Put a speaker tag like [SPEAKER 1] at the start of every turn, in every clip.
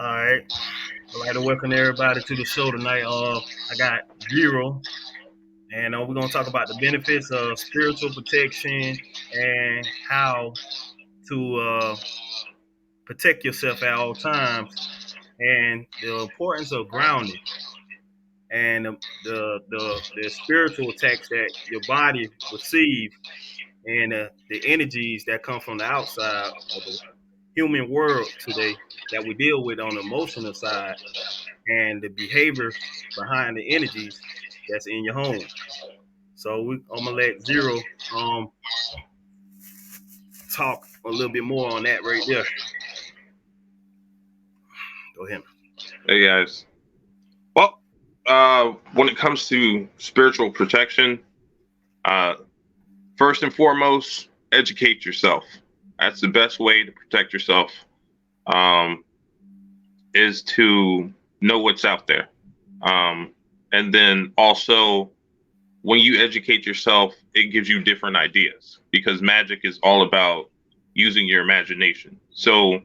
[SPEAKER 1] All right. I'd like to welcome everybody to the show tonight. I got Zero, and we're gonna talk about the benefits of spiritual protection and how to protect yourself at all times, and the importance of grounding and the spiritual attacks that your body receives, and the energies that come from the outside of the human world today that we deal with on the emotional side, and the behaviors behind the energies that's in your home. I'm gonna let Zero talk a little bit more on that right there. Go ahead.
[SPEAKER 2] Hey guys. Well, when it comes to spiritual protection, uh, first and foremost, educate yourself. That's the best way to protect yourself. Um, is to know what's out there, and then also when you educate yourself, it gives you different ideas because magic is all about using your imagination. So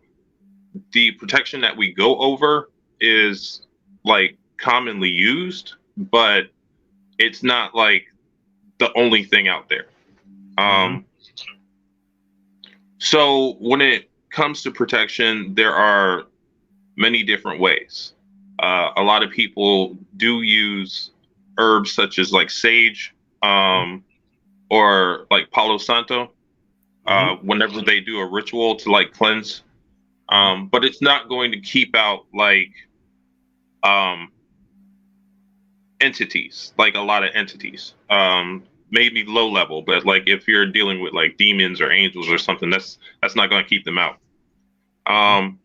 [SPEAKER 2] the protection that we go over is like commonly used, but it's not like the only thing out there.
[SPEAKER 1] Mm-hmm.
[SPEAKER 2] Um, so when it comes to protection, there are many different ways. A lot of people do use herbs such as like sage, um, or like Palo Santo,
[SPEAKER 1] Mm-hmm.
[SPEAKER 2] whenever they do a ritual to like cleanse.
[SPEAKER 1] Mm-hmm.
[SPEAKER 2] But it's not going to keep out like um, entities, like a lot of entities. Maybe low level, but like if you're dealing with like demons or angels or something, that's not going to keep them out.
[SPEAKER 1] Mm-hmm.
[SPEAKER 2] Um,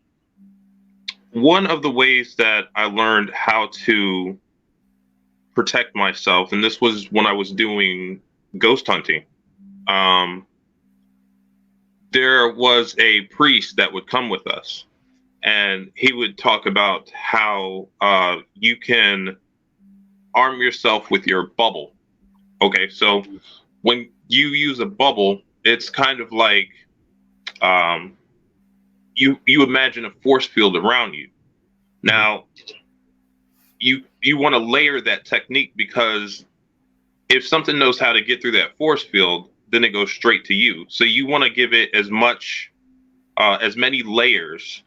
[SPEAKER 2] One of the ways that I learned how to protect myself, and this was when I was doing ghost hunting. Um, there was a priest that would come with us, and he would talk about how you can arm yourself with your bubble. Okay, so when you use a bubble, it's kind of like um, you imagine a force field around you.
[SPEAKER 1] Mm-hmm.
[SPEAKER 2] Now you want to layer that technique because if something knows how to get through that force field, then it goes straight to you. So you want to give it as many layers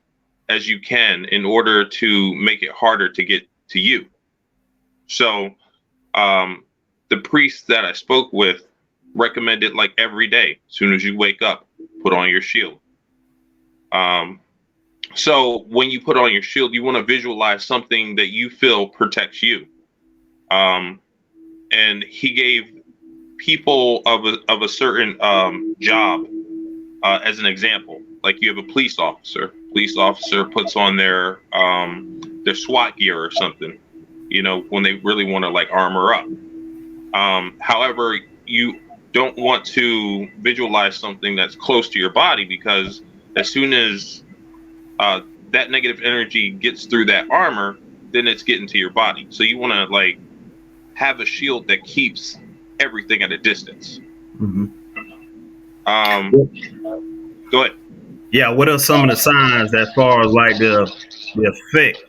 [SPEAKER 2] as you can in order to make it harder to get to you. So um, the priest that I spoke with recommended like every day, as soon as you wake up, put on your shield. Um, so when you put on your shield, you want to visualize something that you feel protects you. Um, and he gave people of a certain job as an example. Like you have a police officer. Police officer puts on their SWAT gear or something. You know, when they really want to like armor up. However, you don't want to visualize something that's close to your body because as soon as that negative energy gets through that armor, then it's getting to your body. So you want to like have a shield that keeps everything at a distance.
[SPEAKER 1] Mm-hmm.
[SPEAKER 2] Um, Go ahead.
[SPEAKER 1] Yeah. What are some of the signs as far as like the effect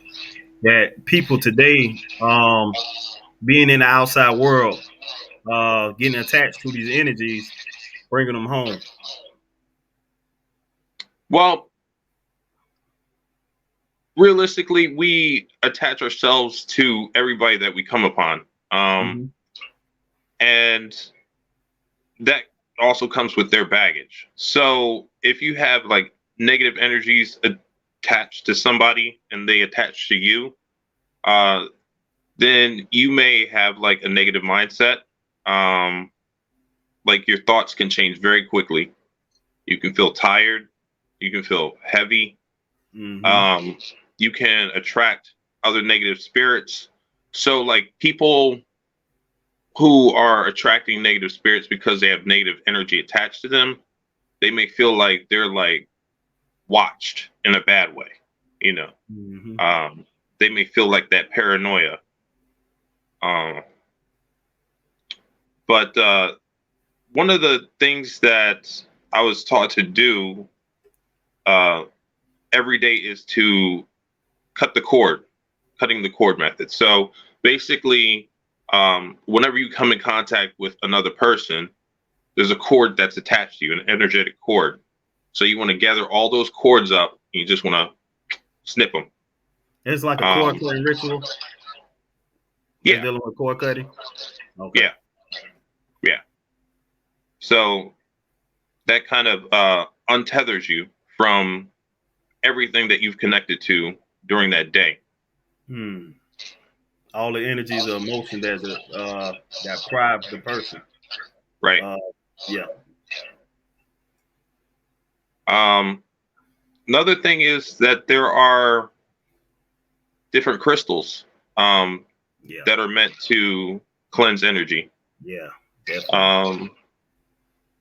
[SPEAKER 1] that people today, being in the outside world, getting attached to these energies, bringing them home?
[SPEAKER 2] Well, realistically, we attach ourselves to everybody that we come upon. Um,
[SPEAKER 1] Mm-hmm.
[SPEAKER 2] and that also comes with their baggage. So if you have like negative energies attached to somebody and they attach to you, uh, then you may have like a negative mindset. Um, like your thoughts can change very quickly. You can feel tired. You can feel heavy.
[SPEAKER 1] Mm-hmm.
[SPEAKER 2] Um, you can attract other negative spirits. So like people who are attracting negative spirits because they have negative energy attached to them, they may feel like they're like watched in a bad way, you know.
[SPEAKER 1] Mm-hmm.
[SPEAKER 2] Um, they may feel like that paranoia. Um, but one of the things that I was taught to do uh, every day is to cut the cord, cutting the cord method. So basically, whenever you come in contact with another person, there's a cord that's attached to you, an energetic cord. So you want to gather all those cords up. And you just want to snip them.
[SPEAKER 1] It's like a cord cutting ritual. They're
[SPEAKER 2] Yeah,
[SPEAKER 1] dealing with cord cutting. Okay.
[SPEAKER 2] yeah, yeah. So that kind of untethers you from everything that you've connected to during that day.
[SPEAKER 1] Hmm. All the energies of emotion that prive the person.
[SPEAKER 2] Right.
[SPEAKER 1] Yeah.
[SPEAKER 2] Another thing is that there are different crystals
[SPEAKER 1] Yeah.
[SPEAKER 2] that are meant to cleanse energy.
[SPEAKER 1] Yeah. Definitely.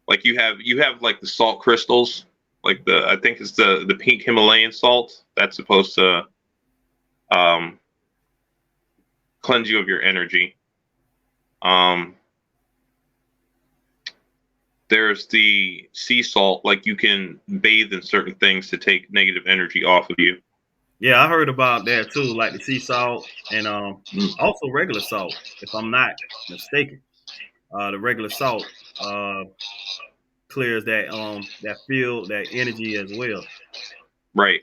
[SPEAKER 2] Like you have like the salt crystals, like I think it's the pink Himalayan salt that's supposed to um, cleanse you of your energy. There's the sea salt, like you can bathe in certain things to take negative energy off of you.
[SPEAKER 1] Yeah, I heard about that too, like the sea salt and also regular salt, if I'm not mistaken. The regular salt clears that field, that energy as well.
[SPEAKER 2] Right.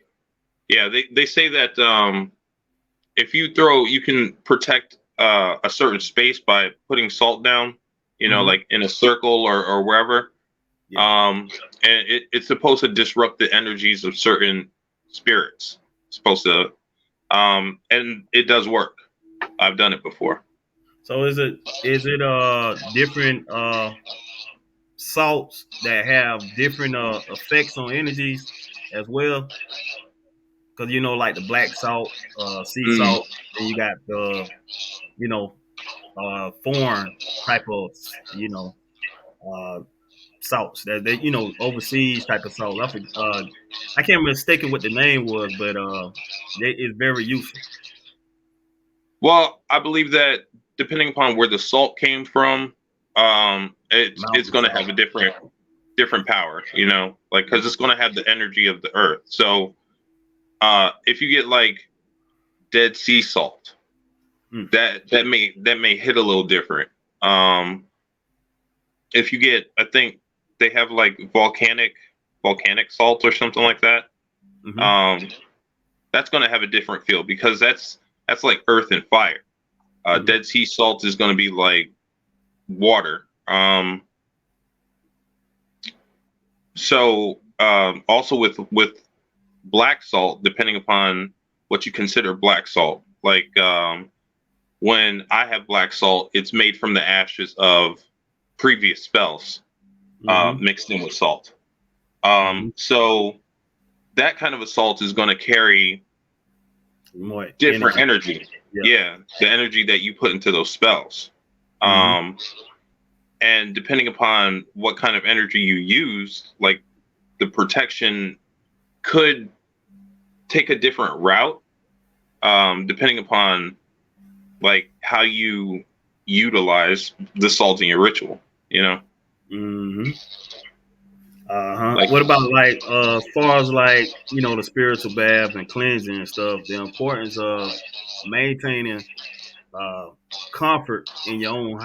[SPEAKER 2] Yeah, they say that if you can protect a certain space by putting salt down,
[SPEAKER 1] Hmm.
[SPEAKER 2] like in a circle or wherever.
[SPEAKER 1] Yeah.
[SPEAKER 2] And it's supposed to disrupt the energies of certain spirits. It's supposed to, and it does work. I've done it before.
[SPEAKER 1] So is it different salts that have different effects on energies as well? Because like the black salt, sea
[SPEAKER 2] Mm,
[SPEAKER 1] salt, and you got the you know foreign type of uh, salts that they overseas type of salt. I can't mistake what the name was, but it's very useful.
[SPEAKER 2] well, I believe that depending upon where the salt came from, it's
[SPEAKER 1] Mountain
[SPEAKER 2] going to have
[SPEAKER 1] salt.
[SPEAKER 2] a different power, like because it's
[SPEAKER 1] Mhm.
[SPEAKER 2] going to have the energy of the earth. So if you get like Dead Sea salt,
[SPEAKER 1] Mm.
[SPEAKER 2] that may hit a little different. Um, if you get, I think they have like volcanic salt or something like that.
[SPEAKER 1] Hmm.
[SPEAKER 2] Um, that's going to have a different feel because that's like earth and fire.
[SPEAKER 1] Hmm.
[SPEAKER 2] Dead Sea salt is going to be like water. So also with black salt, depending upon what you consider black salt, like when I have black salt, it's made from the ashes of previous spells
[SPEAKER 1] Hmm.
[SPEAKER 2] mixed in with salt.
[SPEAKER 1] Hmm.
[SPEAKER 2] So that kind of a salt is going to carry
[SPEAKER 1] More
[SPEAKER 2] different
[SPEAKER 1] energy.
[SPEAKER 2] energy.
[SPEAKER 1] Yeah.
[SPEAKER 2] Yeah, the energy that you put into those spells.
[SPEAKER 1] Hmm.
[SPEAKER 2] Um, and depending upon what kind of energy you use, like the protection could take a different route, depending upon like how you utilize the salt in your ritual. You know,
[SPEAKER 1] Hmm. Uh-huh.
[SPEAKER 2] like
[SPEAKER 1] What about like as far as like the spiritual bath and cleansing and stuff? The importance of maintaining uh, comfort in your own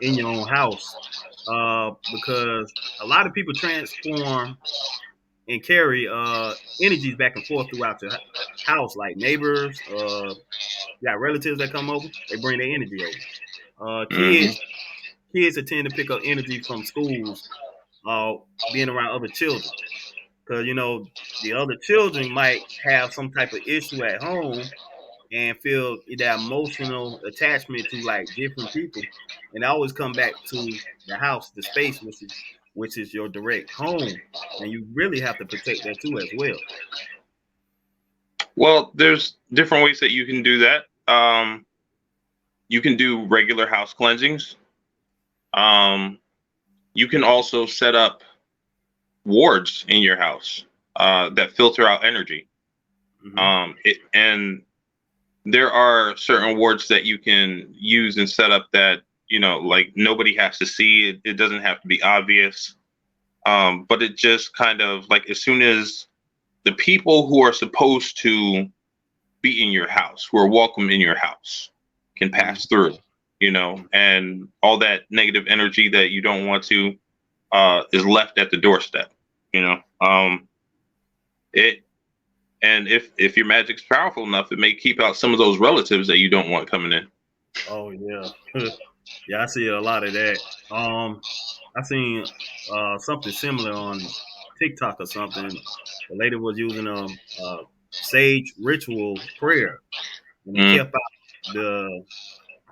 [SPEAKER 1] in your own house, because a lot of people transform and carry energies back and forth throughout your house, like neighbors, you got relatives that come over, they bring their energy over. Uh,
[SPEAKER 2] mhm.
[SPEAKER 1] kids kids that tend to pick up energy from schools, uh, being around other children, because the other children might have some type of issue at home and feel that emotional attachment to like different people, and I always come back to the house, the space, which is your direct home, and you really have to protect that too as well.
[SPEAKER 2] Well, there's different ways that you can do that. You can do regular house cleansings. Um, you can also set up wards in your house that filter out energy.
[SPEAKER 1] Hmm.
[SPEAKER 2] And there are certain wards that you can use and set up that like nobody has to see. It doesn't have to be obvious. But it just kind of like as soon as the people who are supposed to be in your house, who are welcome in your house, can pass through, and all that negative energy that you don't want to is left at the doorstep, you know. It and if your magic's powerful enough, it may keep out some of those relatives that you don't want coming in.
[SPEAKER 1] Oh yeah, yeah. I see a lot of that. I seen something similar on TikTok or something. The lady was using a sage ritual prayer, and it
[SPEAKER 2] Mm.
[SPEAKER 1] kept out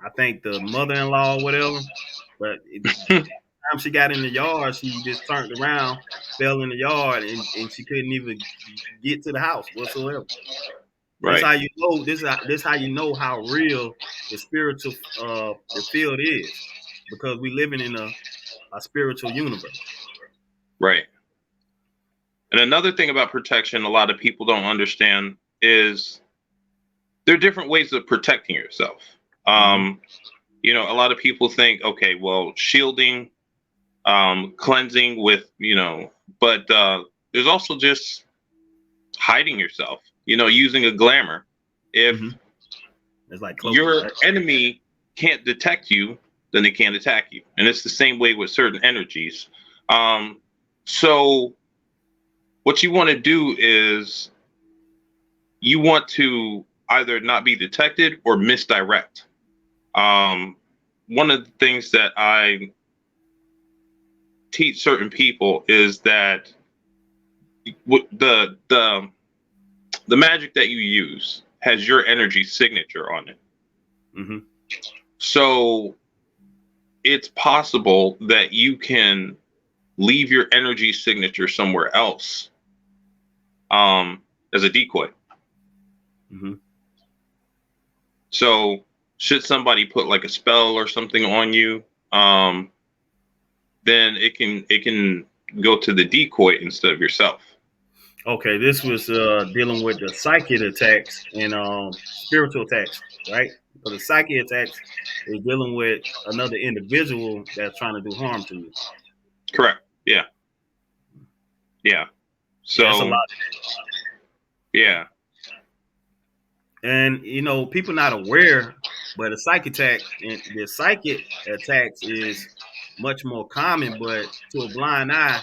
[SPEAKER 1] I think the mother-in-law or whatever. But time she got in the yard, she just turned around, fell in the yard, and she couldn't even get to the house whatsoever. This
[SPEAKER 2] Right,
[SPEAKER 1] how you know. This how you know how real the spiritual the field is, because we living in a spiritual universe.
[SPEAKER 2] right. And another thing about protection, a lot of people don't understand is there are different ways of protecting yourself.
[SPEAKER 1] Hmm.
[SPEAKER 2] Um, a lot of people think, okay, well, shielding, cleansing with, but there's also just hiding yourself, using a glamour. If
[SPEAKER 1] Hmm. It's like cloaking,
[SPEAKER 2] your
[SPEAKER 1] right?
[SPEAKER 2] enemy can't detect you, then they can't attack you. And it's the same way with certain energies. So what you want to do is you want to either not be detected or misdirect. Um, One of the things that I teach certain people is that the magic that you use has your energy signature on it.
[SPEAKER 1] Hmm.
[SPEAKER 2] So it's possible that you can leave your energy signature somewhere else, as a decoy.
[SPEAKER 1] Hmm.
[SPEAKER 2] So should somebody put like a spell or something on you, um, then it can go to the decoy instead of yourself.
[SPEAKER 1] Okay, this was dealing with the psychic attacks and spiritual attacks, right? But the psychic attacks is dealing with another individual that's trying to do harm to you.
[SPEAKER 2] Correct. Yeah. Yeah.
[SPEAKER 1] Yeah, it's a
[SPEAKER 2] So
[SPEAKER 1] lot.
[SPEAKER 2] yeah.
[SPEAKER 1] And people not aware, but the psychic attacks is much more common. But to a blind eye,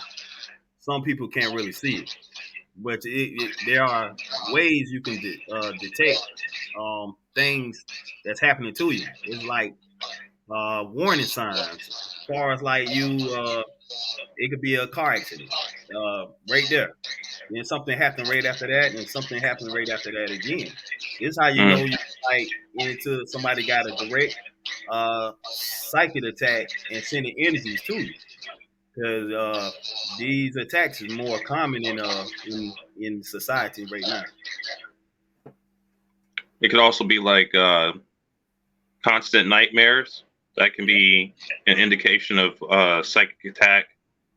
[SPEAKER 1] some people can't really see it. But there are ways you can detect things that's happening to you. It's like warning signs. As far as like it could be a car accident right there. Then something happened right after that, and something happened right after that again. This is how you know
[SPEAKER 2] Mm.
[SPEAKER 1] you like into somebody got a direct psychic attack and sending energies to you, because these attacks is more common in society right now.
[SPEAKER 2] It could also be like constant nightmares. That can
[SPEAKER 1] Yeah.
[SPEAKER 2] be an indication of psychic attack,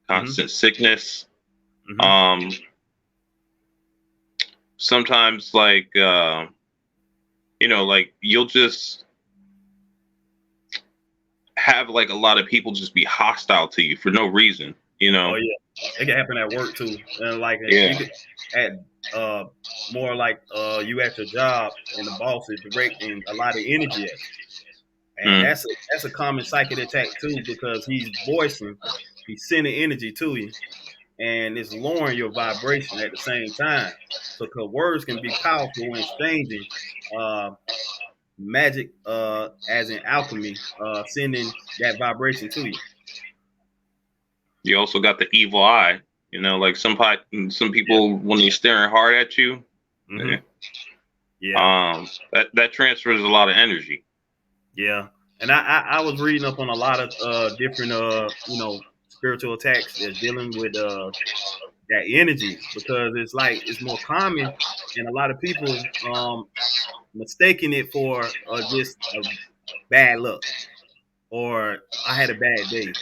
[SPEAKER 1] Hmm.
[SPEAKER 2] constant sickness.
[SPEAKER 1] Hmm.
[SPEAKER 2] Um, Sometimes, like, like you'll just have like a lot of people just be hostile to you for no reason.
[SPEAKER 1] Oh yeah, it can happen at work too, and like you
[SPEAKER 2] Yeah.
[SPEAKER 1] could at uh more like you at your job and the boss is directing a lot of energy at you. And
[SPEAKER 2] Mm.
[SPEAKER 1] that's a common psychic attack too, because he's sending energy to you, and it's lowering your vibration at the same time. So, cause words can be powerful when exchanging uh, magic, as in alchemy, sending that vibration to you.
[SPEAKER 2] You also got the evil eye. Like some
[SPEAKER 1] Yeah.
[SPEAKER 2] people when they're staring hard at you,
[SPEAKER 1] Hmm.
[SPEAKER 2] eh,
[SPEAKER 1] Yeah.
[SPEAKER 2] that transfers a lot of energy.
[SPEAKER 1] Yeah. And I was reading up on a lot of different spiritual attacks that's dealing with that energy, because it's like it's more common, and a lot of people mistaking it for just a bad luck, or I had a bad day.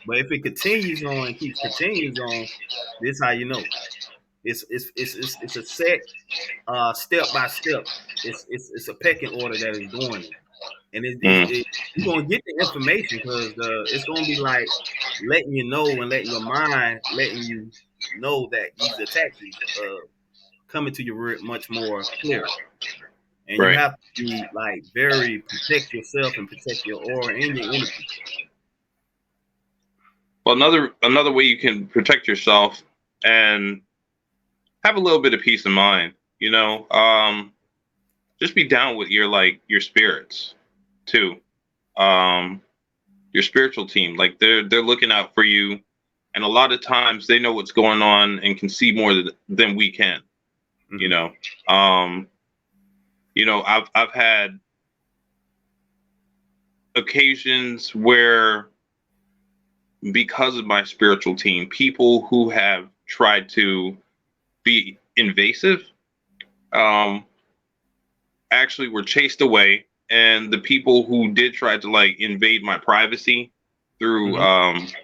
[SPEAKER 1] But if it continues on and keeps continues on, this is how you know it's a set step by step. It's a pecking order that is doing it, and
[SPEAKER 2] Mm.
[SPEAKER 1] you're gonna get the information, because it's gonna be like letting you know and letting your mind letting you know that these attacks is coming to you much more clear. and you
[SPEAKER 2] Right.
[SPEAKER 1] have to be like very protect yourself and protect your aura and your energy.
[SPEAKER 2] Well, another way you can protect yourself and have a little bit of peace of mind, just be down with your spirits too. Um, your spiritual team, like they're looking out for you, and a lot of times they know what's going on and can see more than we can. You
[SPEAKER 1] Mm-hmm.
[SPEAKER 2] know, um, I've had occasions where, because of my spiritual team, people who have tried to be invasive um, actually were chased away, and the people who did try to like invade my privacy through
[SPEAKER 1] Mm-hmm.
[SPEAKER 2] um,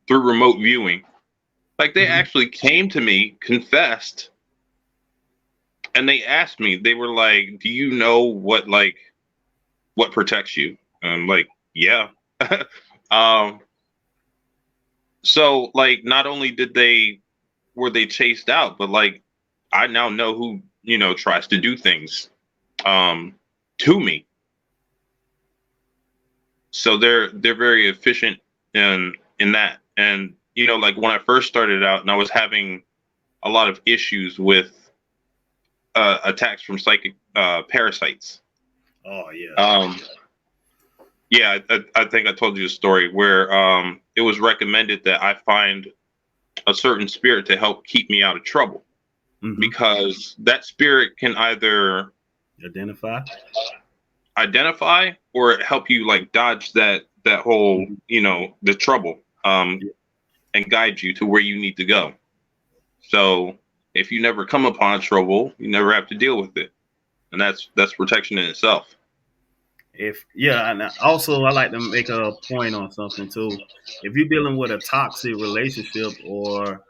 [SPEAKER 2] through remote viewing, like they
[SPEAKER 1] Mm-hmm.
[SPEAKER 2] actually came to me, confessed, and they asked me. They were like, "Do you know what protects you?" And I'm like, "Yeah." um, so like, not only did they were they chased out, but like I now know who tries to do things um, to me. So they're very efficient in that. And like when I first started out, and I was having a lot of issues with attacks from psychic parasites.
[SPEAKER 1] Oh yeah.
[SPEAKER 2] Um, yeah, I think I told you a story where it was recommended that I find a certain spirit to help keep me out of trouble,
[SPEAKER 1] Mm-hmm.
[SPEAKER 2] because that spirit can either
[SPEAKER 1] Identify.
[SPEAKER 2] identify or help you like dodge that whole
[SPEAKER 1] Mm-hmm.
[SPEAKER 2] the trouble,
[SPEAKER 1] Yeah.
[SPEAKER 2] and guide you to where you need to go. So if you never come upon trouble, you never have to deal with it, and that's protection in itself.
[SPEAKER 1] If yeah, and also I like to make a point on something too. If you're dealing with a toxic relationship or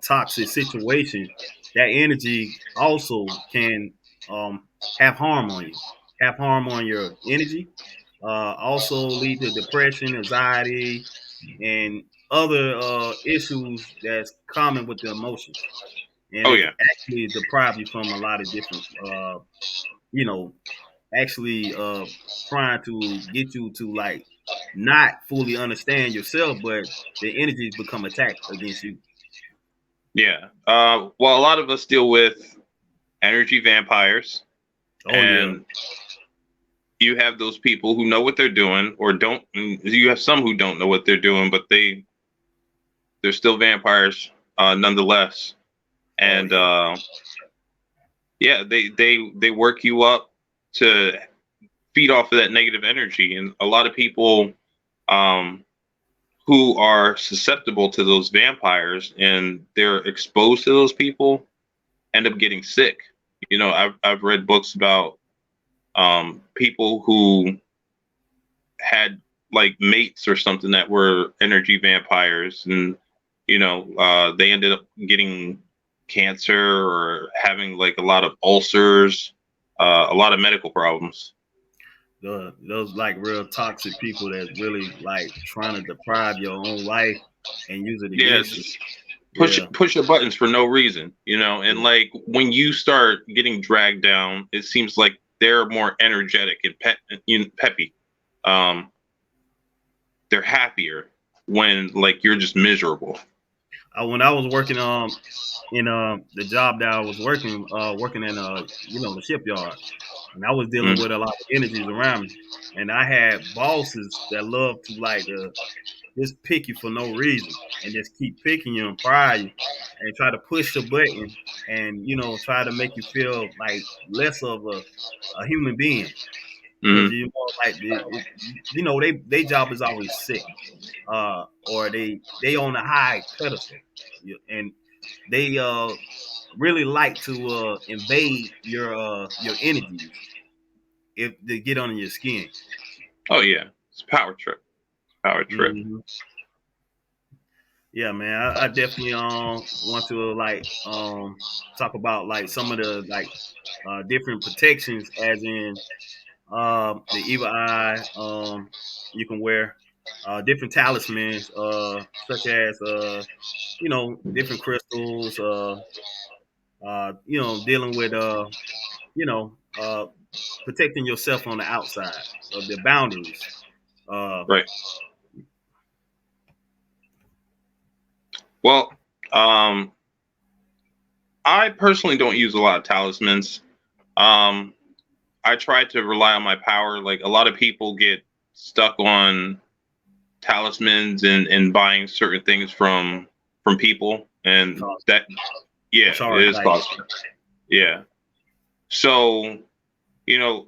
[SPEAKER 1] toxic situation, that energy also can have harm on you, have harm on your energy. Also lead to depression, anxiety, and other issues that's common with the emotions, and
[SPEAKER 2] Oh
[SPEAKER 1] it
[SPEAKER 2] yeah,
[SPEAKER 1] actually deprive you from a lot of different, you know, actually trying to get you to like not fully understand yourself, but the energies become attacked against you.
[SPEAKER 2] yeah. Well, a lot of us deal with energy vampires,
[SPEAKER 1] Oh yeah,
[SPEAKER 2] and you have those people who know what they're doing or don't. You have some who don't know what they're doing, but they're still vampires nonetheless.
[SPEAKER 1] oh
[SPEAKER 2] And
[SPEAKER 1] yeah.
[SPEAKER 2] yeah, they work you up to feed off of that negative energy, and a lot of people um, who are susceptible to those vampires and they're exposed to those people end up getting sick. I've read books about people who had like mates or something that were energy vampires, and they ended up getting cancer or having like a lot of ulcers, a lot of medical problems.
[SPEAKER 1] Those like real toxic people that really like trying to deprive your own life and use it
[SPEAKER 2] Yeah,
[SPEAKER 1] against you.
[SPEAKER 2] just
[SPEAKER 1] Yeah,
[SPEAKER 2] push your buttons for no reason, and
[SPEAKER 1] yeah.
[SPEAKER 2] like when you start getting dragged down, it seems like they're more energetic and peppy. Um, they're happier when like you're just miserable.
[SPEAKER 1] When I was working in the job that I was working in the shipyard, and I was dealing
[SPEAKER 2] Mm,
[SPEAKER 1] with a lot of energies around me, and I had bosses that love to like just pick you for no reason and just keep picking you and pry you and try to push the button and try to make you feel like less of a human being because
[SPEAKER 2] mm,
[SPEAKER 1] like they job is always sick, or they on a high pedestal. And they really like to invade your energies if they get under your skin.
[SPEAKER 2] oh yeah, it's a power trip. Power trip.
[SPEAKER 1] Hmm. Yeah, man, I definitely want to like talk about like some of the like different protections, as in the evil eye. You can wear different talismans, such as different crystals. Dealing with you know, protecting yourself on the outside of the boundaries. Uh,
[SPEAKER 2] Right. Well, um, I personally don't use a lot of talismans. Um, I try to rely on my power. Like a lot of people get stuck on talismans and buying certain things from people, and
[SPEAKER 1] cause
[SPEAKER 2] that, yeah, it
[SPEAKER 1] charge
[SPEAKER 2] is
[SPEAKER 1] like
[SPEAKER 2] possible. Yeah. So, you know,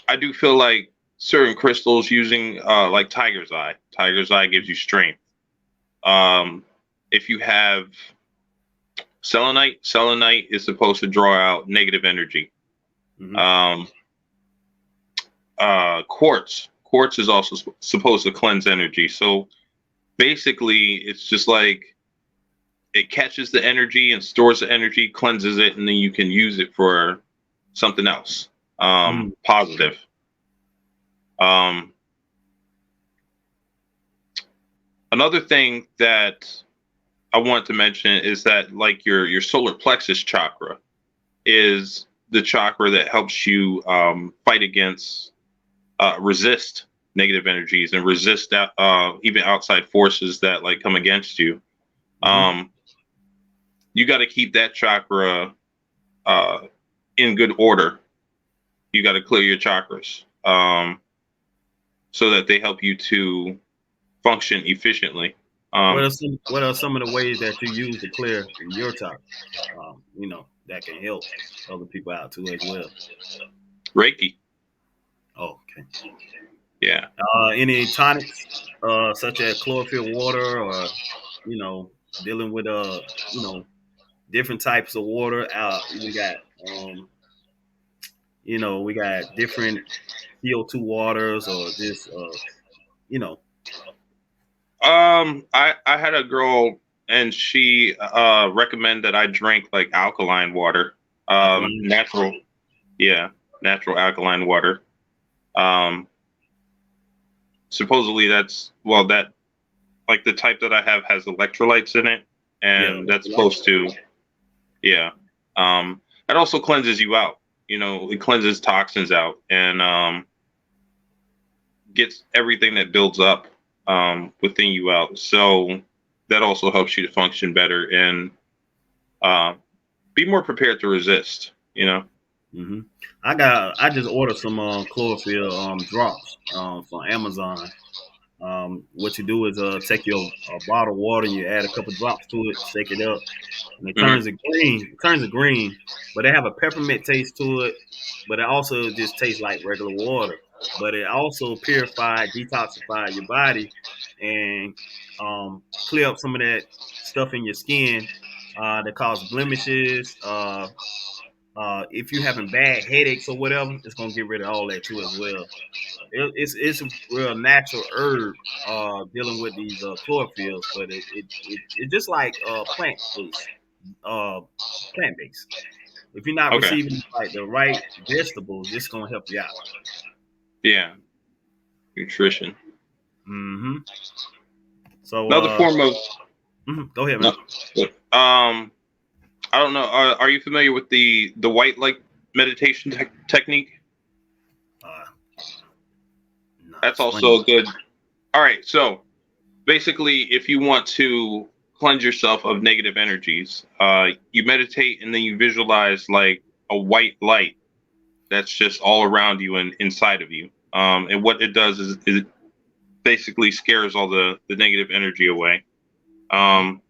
[SPEAKER 2] I do feel like certain crystals using like tiger's eye. Tiger's eye gives you strength. Um, if you have selenite, selenite is supposed to draw out negative energy.
[SPEAKER 1] hmm
[SPEAKER 2] Um, quartz, quartz is also supposed to cleanse energy. So basically, it's just like it catches the energy and stores the energy, cleanses it, and then you can use it for something else,
[SPEAKER 1] hmm
[SPEAKER 2] positive. Um, Another thing that I want to mention is that like your solar plexus chakra is the chakra that helps you fight against resist negative energies and resist that even outside forces that like come against you.
[SPEAKER 1] hmm
[SPEAKER 2] Um, you got to keep that chakra uh, in good order. You got to clear your chakras so that they help you to function efficiently.
[SPEAKER 1] What
[SPEAKER 2] Um,
[SPEAKER 1] are some of the ways that you use to clear your chakra? That can help other people out too as well.
[SPEAKER 2] Reiki,
[SPEAKER 1] Oh, okay.
[SPEAKER 2] yeah.
[SPEAKER 1] Any tonics, such as chlorophyll water, or you know, dealing with different types of water. Um, we got different CO2 waters, or just you know,
[SPEAKER 2] I had a girl and she recommended that I drink like alkaline water,
[SPEAKER 1] alkaline.
[SPEAKER 2] natural, yeah, natural alkaline water. Um, Supposedly that's well that like the type that I have has electrolytes in it,
[SPEAKER 1] Yeah,
[SPEAKER 2] and that's
[SPEAKER 1] electrolyte.
[SPEAKER 2] supposed to, yeah. It also cleanses you out. You know, it cleanses toxins out and gets everything that builds up within you out. So that also helps you to function better and uh, be more prepared to resist. You know.
[SPEAKER 1] hmm I just ordered some chlorophyll drops from Amazon. What you do is take your bottle of water and you add a couple drops to it, shake it up, and it
[SPEAKER 2] Hmm.
[SPEAKER 1] turns it green. It turns it green, but it have a peppermint taste to it. But it also just tastes like regular water. But it also purify, detoxify your body, and clear up some of that stuff in your skin that cause blemishes. If you're having bad headaches or whatever, it's gonna get rid of all that too as well. It's a real natural herb dealing with these chlorophylls, but it just like uh, plant based. If you're not
[SPEAKER 2] Okay.
[SPEAKER 1] receiving like the right vegetables, it's gonna help you out.
[SPEAKER 2] Yeah. Nutrition.
[SPEAKER 1] hmm So
[SPEAKER 2] Another form of
[SPEAKER 1] go ahead,
[SPEAKER 2] no.
[SPEAKER 1] man.
[SPEAKER 2] I don't know. Are you familiar with the white light meditation technique?
[SPEAKER 1] Uh, nah,
[SPEAKER 2] That's
[SPEAKER 1] explain.
[SPEAKER 2] also good. All right. So basically, if you want to cleanse yourself of negative energies, you meditate and then you visualize like a white light that's just all around you and inside of you. And what it does is it basically scares all the negative energy away.
[SPEAKER 1] hmm
[SPEAKER 2] Um,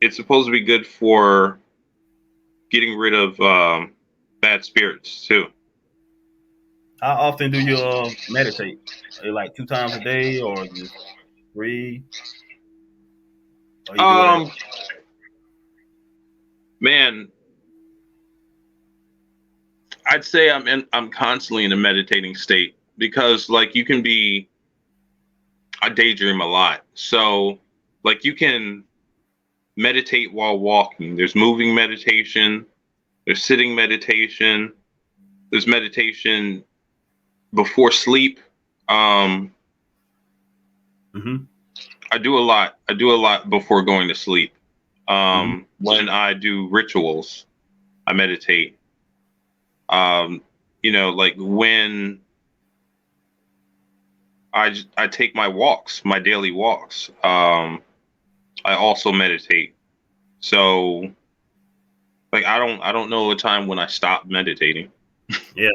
[SPEAKER 2] it's supposed to be good for getting rid of bad spirits too.
[SPEAKER 1] How often do you meditate? Like 2 times a day, or just three, or you do it at?
[SPEAKER 2] Um, Man, I'd say I'm constantly in a meditating state because like you can be I daydream a lot. So like you can meditate while walking. There's moving meditation, there's sitting meditation, there's meditation before sleep. Um
[SPEAKER 1] hmm
[SPEAKER 2] I do a lot. I do a lot before going to sleep.
[SPEAKER 1] Mm-hmm.
[SPEAKER 2] When I do rituals, I meditate. Um, like when I take my walks, my daily walks. I also meditate. So like I don't know a time when I stopped meditating.
[SPEAKER 1] Yeah,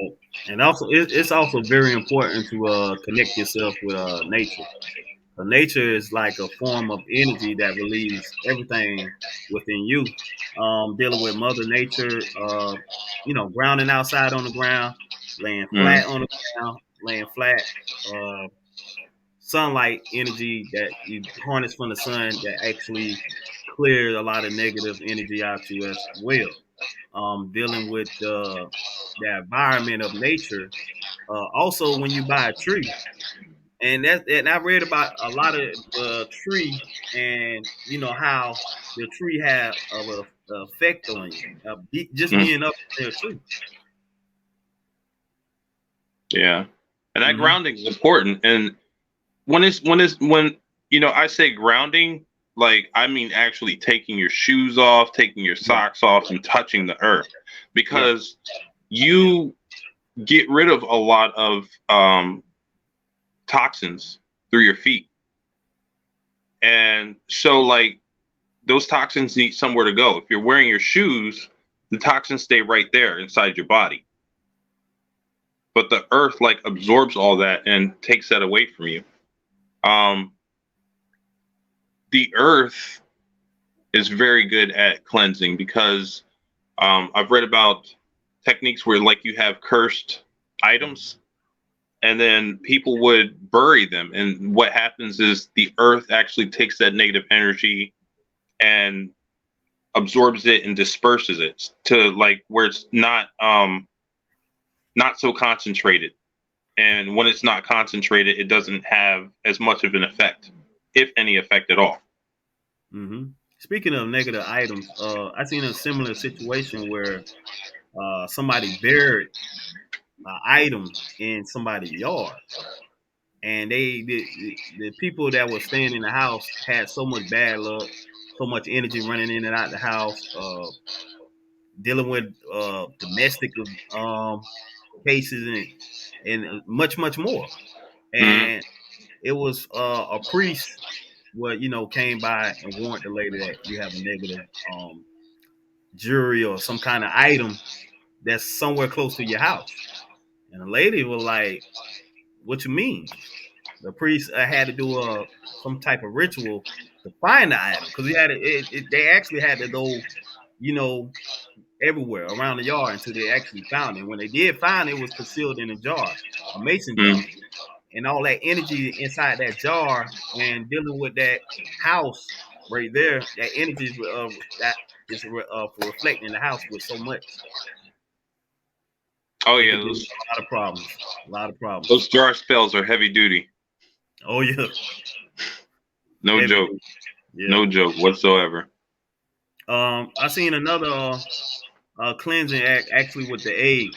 [SPEAKER 1] and also it's also very important to connect yourself with nature. Nature is like a form of energy that relieves everything within you. Dealing with Mother Nature, grounding outside on the ground, laying
[SPEAKER 2] Mm,
[SPEAKER 1] flat on the ground, laying flat. Uh, Sunlight energy that you harness from the sun that actually clears a lot of negative energy out you as well. Dealing with the environment of nature. Also, when you buy a tree, and I read about a lot of tree, and you know how the tree have a effect on you. Just
[SPEAKER 2] mm,
[SPEAKER 1] being up in a tree.
[SPEAKER 2] yeah, and that
[SPEAKER 1] Hmm.
[SPEAKER 2] grounding is important. And when I say grounding, like I mean actually taking your shoes off, taking your
[SPEAKER 1] Yeah,
[SPEAKER 2] socks off, and touching the earth,
[SPEAKER 1] yeah.
[SPEAKER 2] because you get rid of a lot of toxins through your feet, and so like those toxins need somewhere to go. If you're wearing your shoes, the toxins stay right there inside your body, but the earth like absorbs all that and takes that away from you. Um, the earth is very good at cleansing because I've read about techniques where like you have cursed items and then people would bury them, and what happens is the earth actually takes that negative energy and absorbs it and disperses it to like where it's not so concentrated. And when it's not concentrated, it doesn't have as much of an effect, if any effect at all.
[SPEAKER 1] Hmm. Speaking of negative items, I seen a similar situation where somebody buried an item in somebody's yard, and the people that were staying in the house had so much bad luck, so much energy running in and out the house, dealing with domestic um, cases and much more.
[SPEAKER 2] Mm-hmm.
[SPEAKER 1] And it was a priest what came by and warned the lady that you have a negative jury or some kind of item that's somewhere close to your house. And the lady was like, "What you mean?" The priest had to do some type of ritual to find the item because he had they actually had to go, you know, everywhere around the yard until they actually found it. When they did find it, it was concealed in a jar, a mason jar,
[SPEAKER 2] Mm-hmm.
[SPEAKER 1] and all that energy inside that jar and dealing with that house right there, that energy that is reflecting the house with so much.
[SPEAKER 2] Oh
[SPEAKER 1] It
[SPEAKER 2] yeah,
[SPEAKER 1] could do a lot of problems. A lot of problems.
[SPEAKER 2] those jar spells are heavy duty.
[SPEAKER 1] Oh yeah,
[SPEAKER 2] No
[SPEAKER 1] heavy
[SPEAKER 2] joke.
[SPEAKER 1] duty. Yeah.
[SPEAKER 2] No joke whatsoever.
[SPEAKER 1] I seen another cleansing act actually with the egg.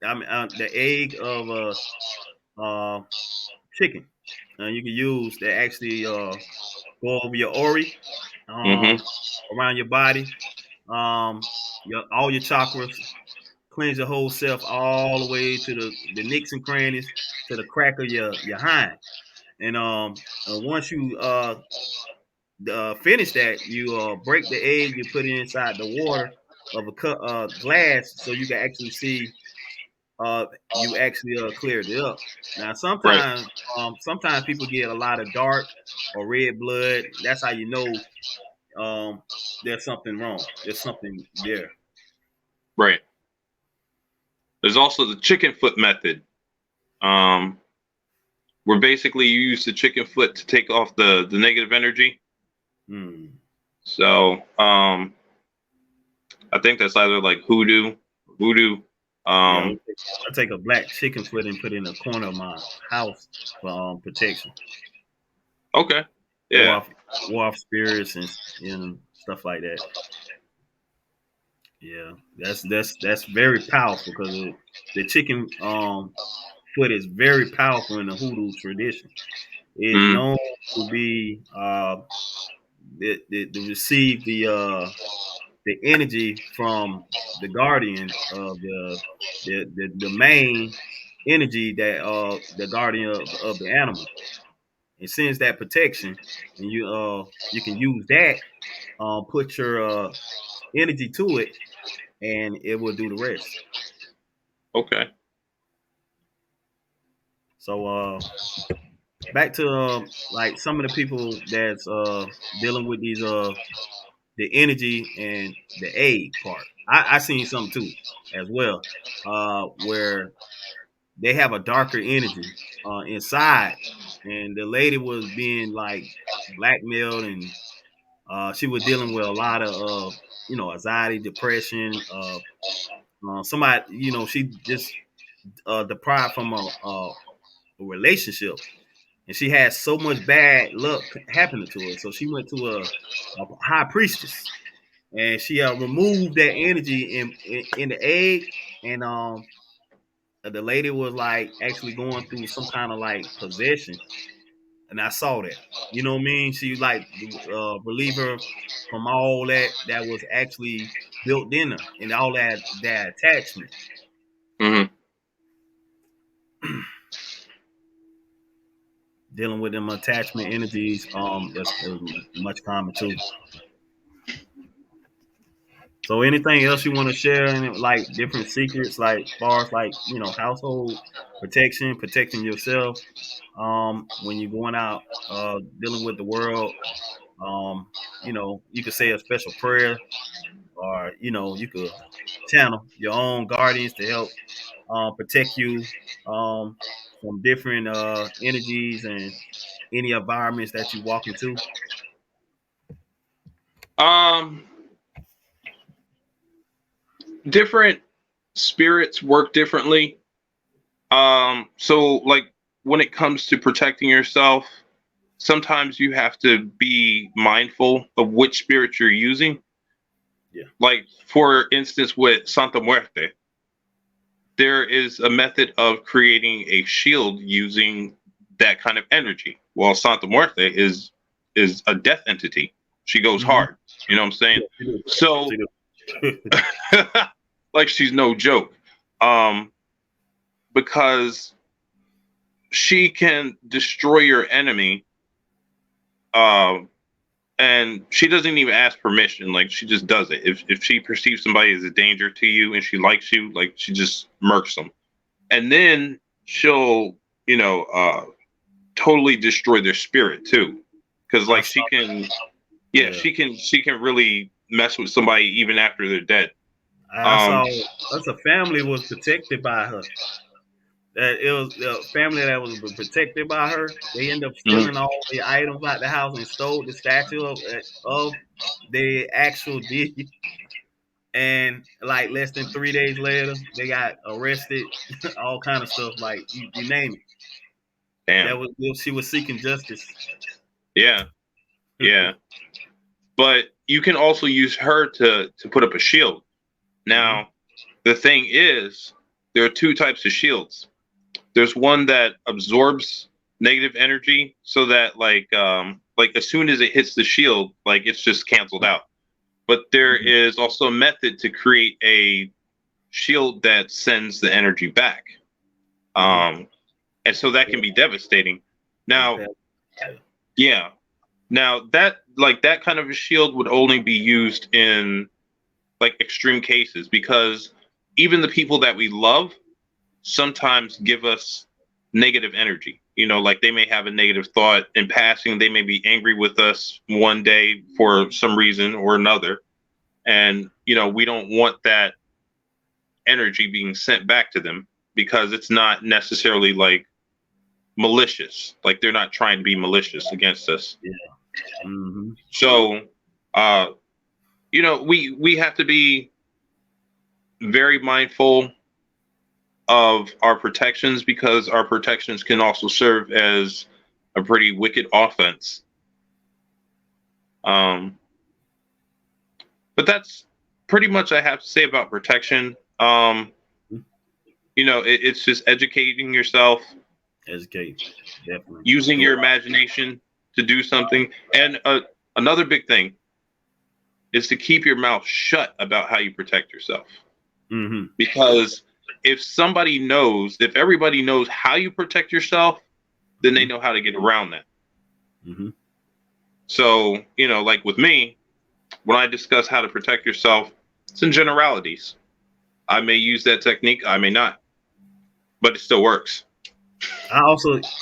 [SPEAKER 1] I mean, the egg of chicken. You can use to actually go over your ori,
[SPEAKER 2] Mm-hmm.
[SPEAKER 1] um, around your body, all your chakras, cleanse your whole self all the way to the nicks and crannies to the crack of your hind. And once you finish that, you break the egg, you put it inside the water of a glass so you can actually see you actually cleared it up. Now
[SPEAKER 2] Right.
[SPEAKER 1] sometimes people get a lot of dark or red blood. That's how you know um, there's something wrong. There's something there.
[SPEAKER 2] Right. There's also the chicken foot method, um, where basically you use the chicken foot to take off the negative energy.
[SPEAKER 1] Hmm.
[SPEAKER 2] So I think that's either like hoodoo, voodoo.
[SPEAKER 1] Yeah,
[SPEAKER 2] Um,
[SPEAKER 1] I take a black chicken foot and put it in a corner of my house for protection,
[SPEAKER 2] okay.
[SPEAKER 1] war
[SPEAKER 2] Yeah.
[SPEAKER 1] off, war off spirits and stuff like that. Yeah, that's very powerful because the chicken foot is very powerful in the hoodoo tradition. It is
[SPEAKER 2] Mm,
[SPEAKER 1] known to be to receive the energy from the guardian of the main energy that the guardian of the animal. It sends that protection, and you can use that, put your energy to it, and it will do the rest.
[SPEAKER 2] Okay.
[SPEAKER 1] So back to like some of the people that's dealing with these the energy and the aid part. I seen some too as well, where they have a darker energy inside, and the lady was being like blackmailed, and she was dealing with a lot of anxiety, depression. Somebody, she just deprived from a relationship, and she had so much bad luck happening to her. So she went to a high priestess, and she removed that energy in the egg, and the lady was like actually going through some kind of like possession, and I saw that. You know what I mean? She like relieve her from all that was actually built in her, and all that attachment.
[SPEAKER 2] Hmm.
[SPEAKER 1] Dealing with them attachment energies, that's much common too. So anything else you want to share, and like different secrets, like far as like household protection, protecting yourself, when you're going out dealing with the world, you could say a special prayer, or you could channel your own guardians to help protect you um, from different energies and any environments that you walk into.
[SPEAKER 2] Um, Different spirits work differently. So like when it comes to protecting yourself, sometimes you have to be mindful of which spirit you're using.
[SPEAKER 1] Yeah.
[SPEAKER 2] Like for instance, with Santa Muerte, there is a method of creating a shield using that kind of energy. Well, Santa Muerte is a death entity. She goes
[SPEAKER 1] Mm-hmm.
[SPEAKER 2] hard. You know what I'm saying?
[SPEAKER 1] Yeah, she do.
[SPEAKER 2] So
[SPEAKER 1] She do.
[SPEAKER 2] like she's no joke. Um, because she can destroy your enemy. Um, and she doesn't even ask permission. Like she just does it. If she perceives somebody as a danger to you and she likes you, like she just murks them. And then she'll, you know, totally destroy their spirit too. Because
[SPEAKER 1] I
[SPEAKER 2] like
[SPEAKER 1] saw.
[SPEAKER 2] she can, yeah,
[SPEAKER 1] Yeah,
[SPEAKER 2] she can really mess with somebody even after they're dead.
[SPEAKER 1] I
[SPEAKER 2] Um,
[SPEAKER 1] saw. That's a family was protected by her. That it was the family that was protected by her. They ended up
[SPEAKER 2] mhm.
[SPEAKER 1] stealing all the items out the house and stole the statue of the actual deity. And like less than 3 days later, they got arrested. All kind of stuff, like you name it. That
[SPEAKER 2] Damn.
[SPEAKER 1] was she was seeking justice.
[SPEAKER 2] Yeah, yeah. But you can also use her to put up a shield.
[SPEAKER 1] Hmm.
[SPEAKER 2] Now, the thing is, there are two types of shields. There's one that absorbs negative energy so that like as soon as it hits the shield, like it's just canceled out. But there
[SPEAKER 1] Hmm.
[SPEAKER 2] is also a method to create a shield that sends the energy back.
[SPEAKER 1] Hmm.
[SPEAKER 2] Um, and so that can be devastating. Now,
[SPEAKER 1] Repel. Yeah.
[SPEAKER 2] yeah. Now that kind of a shield would only be used in like extreme cases because even the people that we love sometimes give us negative energy. You know, like they may have a negative thought in passing, they may be angry with us one day for some reason or another. And, you know, we don't want that energy being sent back to them because it's not necessarily like malicious. Like they're not trying to be malicious against us.
[SPEAKER 1] Yeah. Hmm.
[SPEAKER 2] So, uh, you know, we have to be very mindful of our protections because our protections can also serve as a pretty wicked offense. Um, but that's pretty much I have to say about protection. You know, it's just educating yourself,
[SPEAKER 1] Educate. Definitely.
[SPEAKER 2] using
[SPEAKER 1] Do
[SPEAKER 2] your
[SPEAKER 1] a lot.
[SPEAKER 2] imagination to do something, and Another big thing is to keep your mouth shut about how you protect yourself.
[SPEAKER 1] Mm-hmm.
[SPEAKER 2] Because if everybody knows how you protect yourself, then they know how to get around that.
[SPEAKER 1] Mm-hmm.
[SPEAKER 2] So, like with me, when I discuss how to protect yourself, it's in generalities. I may use that technique, I may not, but it still works.
[SPEAKER 1] I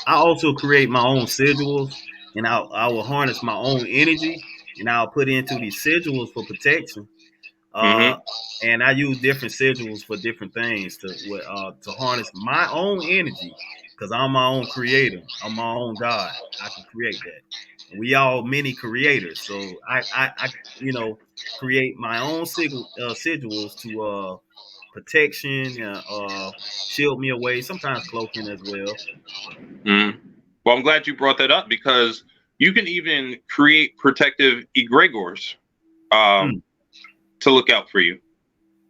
[SPEAKER 1] also create my own sigils, and I will harness my own energy, and I'll put into these sigils for protection. Uh,
[SPEAKER 2] Mm-hmm.
[SPEAKER 1] and I use different sigils for different things to harness my own energy, because I'm my own creator. I'm my own God. I can create that. And we all many creators, so I create my own sigils to protection, shield me away. Sometimes cloaking as well.
[SPEAKER 2] Mm-hmm. Well, I'm glad you brought that up because you can even create protective egregores um,
[SPEAKER 1] Mm,
[SPEAKER 2] to look out for you.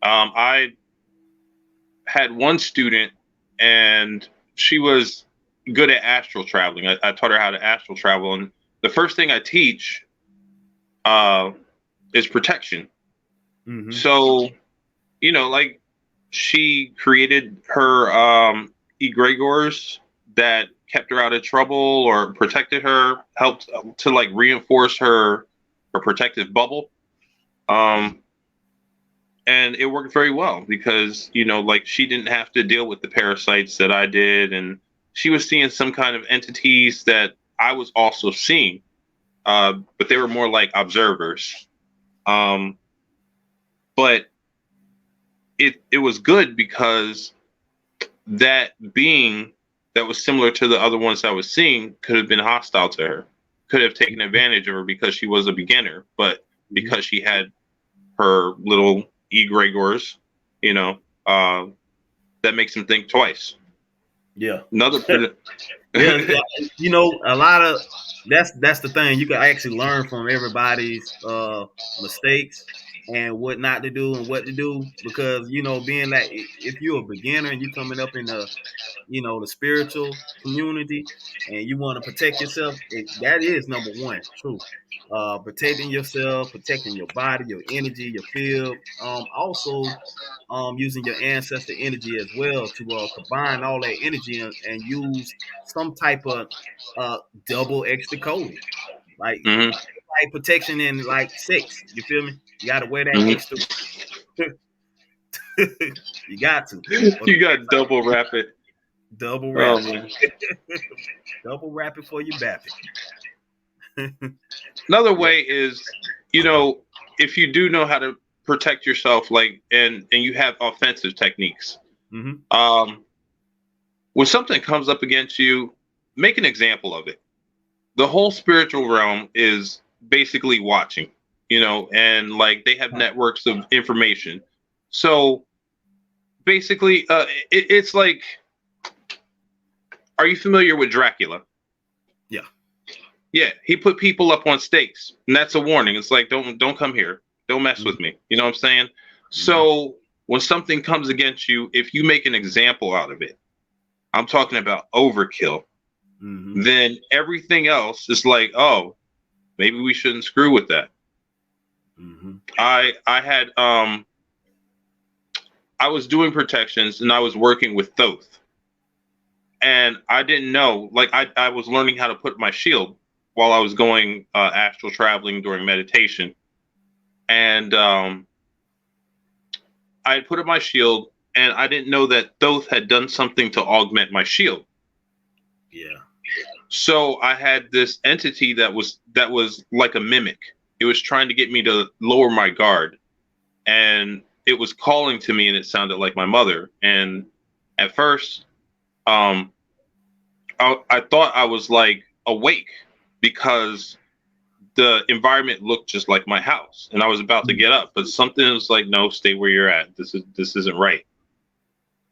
[SPEAKER 2] I had one student, and she was good at astral traveling. I taught her how to astral travel, and the first thing I teach uh, is protection.
[SPEAKER 1] mm-hmm.
[SPEAKER 2] So, like she created her egregores that kept her out of trouble or protected her, helped to like reinforce her protective bubble. Um, and it worked very well because like she didn't have to deal with the parasites that I did, and she was seeing some kind of entities that I was also seeing, but they were more like observers. Um, but it was good because that being that was similar to the other ones I was seeing could have been hostile to her, could have taken advantage of her because she was a beginner, but
[SPEAKER 1] Mm-hmm.
[SPEAKER 2] because she had her little egregores, you know, uh, that makes him think twice.
[SPEAKER 1] Yeah.
[SPEAKER 2] Another pretty.
[SPEAKER 1] Yeah, a lot of that's the thing. You can actually learn from everybody's mistakes and what not to do and what to do, because being that if you're a beginner and you coming up in the spiritual community, and you want to protect yourself, that is number one, true. Protecting yourself, protecting your body, your energy, your field. Also, using your ancestor energy as well to combine all that energy and use some type of uh, double extra coating, like
[SPEAKER 2] Hmm.
[SPEAKER 1] like protection in like sex. You feel me? You got to wear that
[SPEAKER 2] Hmm.
[SPEAKER 1] extra. You got to, or the
[SPEAKER 2] You got
[SPEAKER 1] parasite
[SPEAKER 2] double rapid.
[SPEAKER 1] double
[SPEAKER 2] Oh
[SPEAKER 1] wrap it,
[SPEAKER 2] man.
[SPEAKER 1] double wrap it for you bap it.
[SPEAKER 2] Another
[SPEAKER 1] Yeah.
[SPEAKER 2] way is, you know, if you do know how to protect yourself, like and you have offensive techniques.
[SPEAKER 1] Mm-hmm.
[SPEAKER 2] Um, when something comes up against you, make an example of it. The whole spiritual realm is basically watching, and like they have networks of information. So basically, it's like, are you familiar with Dracula?
[SPEAKER 1] Yeah.
[SPEAKER 2] Yeah, he put people up on stakes, and that's a warning. It's like, don't come here, don't mess
[SPEAKER 1] Mm-hmm.
[SPEAKER 2] with me. You know what I'm saying?
[SPEAKER 1] Mm-hmm.
[SPEAKER 2] So when something comes against you, if you make an example out of it, I'm talking about overkill.
[SPEAKER 1] Mm-hmm.
[SPEAKER 2] Then everything else is like, oh, maybe we shouldn't screw with that.
[SPEAKER 1] Mm-hmm.
[SPEAKER 2] I had I was doing protections and I was working with Thoth, and I didn't know, like I was learning how to put my shield while I was going astral traveling during meditation, and I had put up my shield, and I didn't know that Thoth had done something to augment my shield.
[SPEAKER 1] Yeah.
[SPEAKER 2] So I had this entity that was like a mimic. It was trying to get me to lower my guard, and it was calling to me, and it sounded like my mother. And at first, um, I thought I was like awake because the environment looked just like my house, and I was about to get up, but something was like, no, stay where you're at. This isn't right.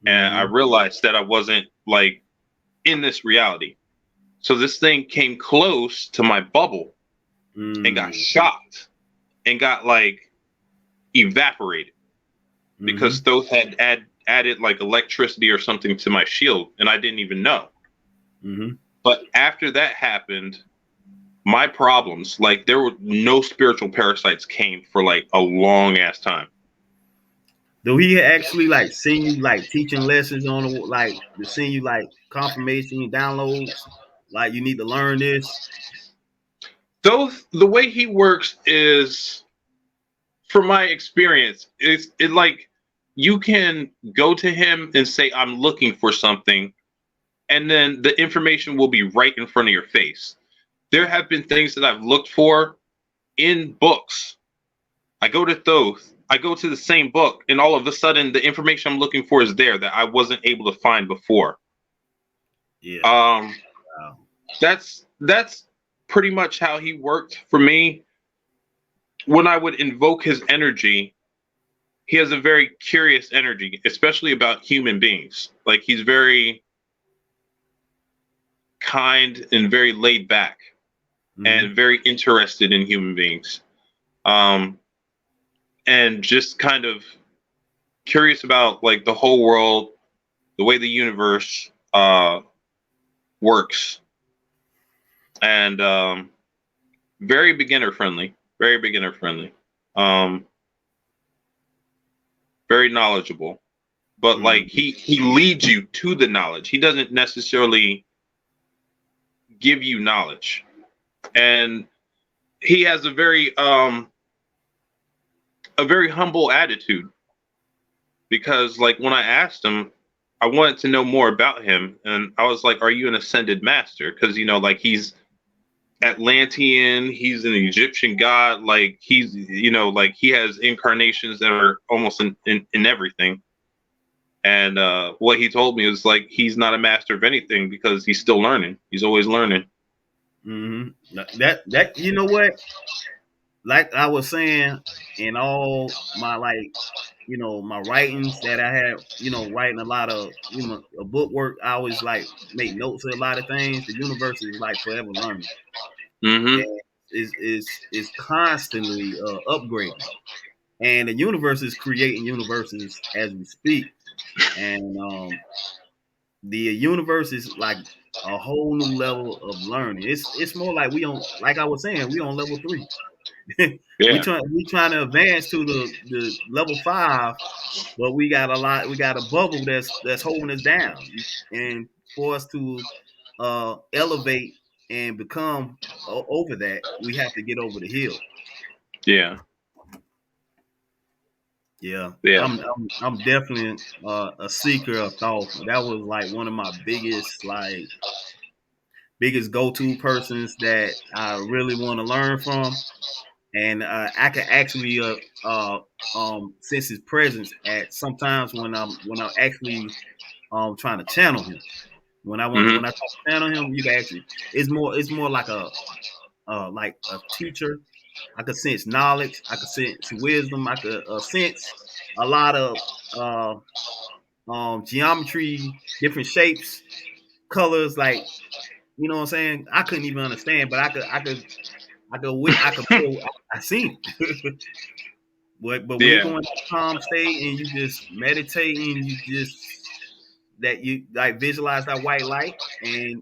[SPEAKER 2] And I
[SPEAKER 1] Mm-hmm.
[SPEAKER 2] realized that I wasn't like in this reality. So this thing came close to my bubble and got
[SPEAKER 1] Mm-hmm.
[SPEAKER 2] shocked and got like evaporated because
[SPEAKER 1] Mm-hmm.
[SPEAKER 2] Thoth had added like electricity or something to my shield, and I didn't even know.
[SPEAKER 1] Mm-hmm.
[SPEAKER 2] But after that happened, my problems, like there were no spiritual parasites came for like a long ass time.
[SPEAKER 1] Do he actually like send you like teaching lessons on like to send you like confirmation downloads? Like you need to learn this.
[SPEAKER 2] Though the way he works is, from my experience, it like you can go to him and say, I'm looking for something, and then the information will be right in front of your face. There have been things that I've looked for in books. I go to Thoth, I go to the same book, and all of a sudden the information I'm looking for is there that I wasn't able to find before.
[SPEAKER 1] Yeah.
[SPEAKER 2] Um,
[SPEAKER 1] Wow.
[SPEAKER 2] that's pretty much how he worked for me. When I would invoke his energy, he has a very curious energy, especially about human beings. Like he's very kind and very laid back
[SPEAKER 1] Mm-hmm.
[SPEAKER 2] and very interested in human beings. Um, and just kind of curious about like the whole world, the way the universe works, and very beginner friendly, very beginner friendly, um, very knowledgeable. But like
[SPEAKER 1] Mm-hmm.
[SPEAKER 2] he leads you to the knowledge. He doesn't necessarily give you knowledge, and he has a very humble attitude, because like when I asked him, I wanted to know more about him, and I was like, "Are you an ascended master?" Because like he's Atlantean, he's an Egyptian god, like he's like he has incarnations that are almost in everything. And what he told me was like he's not a master of anything because he's still learning. He's always learning.
[SPEAKER 1] Mm-hmm. That you know what? Like I was saying, in all my like my writings that I have, writing a lot of a book work. I always like make notes of a lot of things. The universe is like forever learning,
[SPEAKER 2] Mm-hmm.
[SPEAKER 1] and is constantly upgrading. And the universe is creating universes as we speak. And the universe is like a whole new level of learning. It's more like like I was saying, we on level 3. we
[SPEAKER 2] Yeah.
[SPEAKER 1] trying to advance to the level 5, but we got a bubble that's holding us down. And for us to elevate and become over that, we have to get over the hill.
[SPEAKER 2] Yeah.
[SPEAKER 1] Yeah,
[SPEAKER 2] Yeah.
[SPEAKER 1] I'm definitely a seeker of thought. That was like one of my biggest go to persons that I really want to learn from, and I can actually sense his presence at sometimes when I'm actually trying to channel him. When
[SPEAKER 2] Mm-hmm.
[SPEAKER 1] I try to channel him, you can actually it's more like a teacher. I could sense knowledge. I could sense wisdom. I could sense a lot of uh, geometry, different shapes, colors. Like what I'm saying. I couldn't even understand, but I seen it. But when you
[SPEAKER 2] Yeah.
[SPEAKER 1] go in that calm state and you just meditate and you just that you like visualize that white light and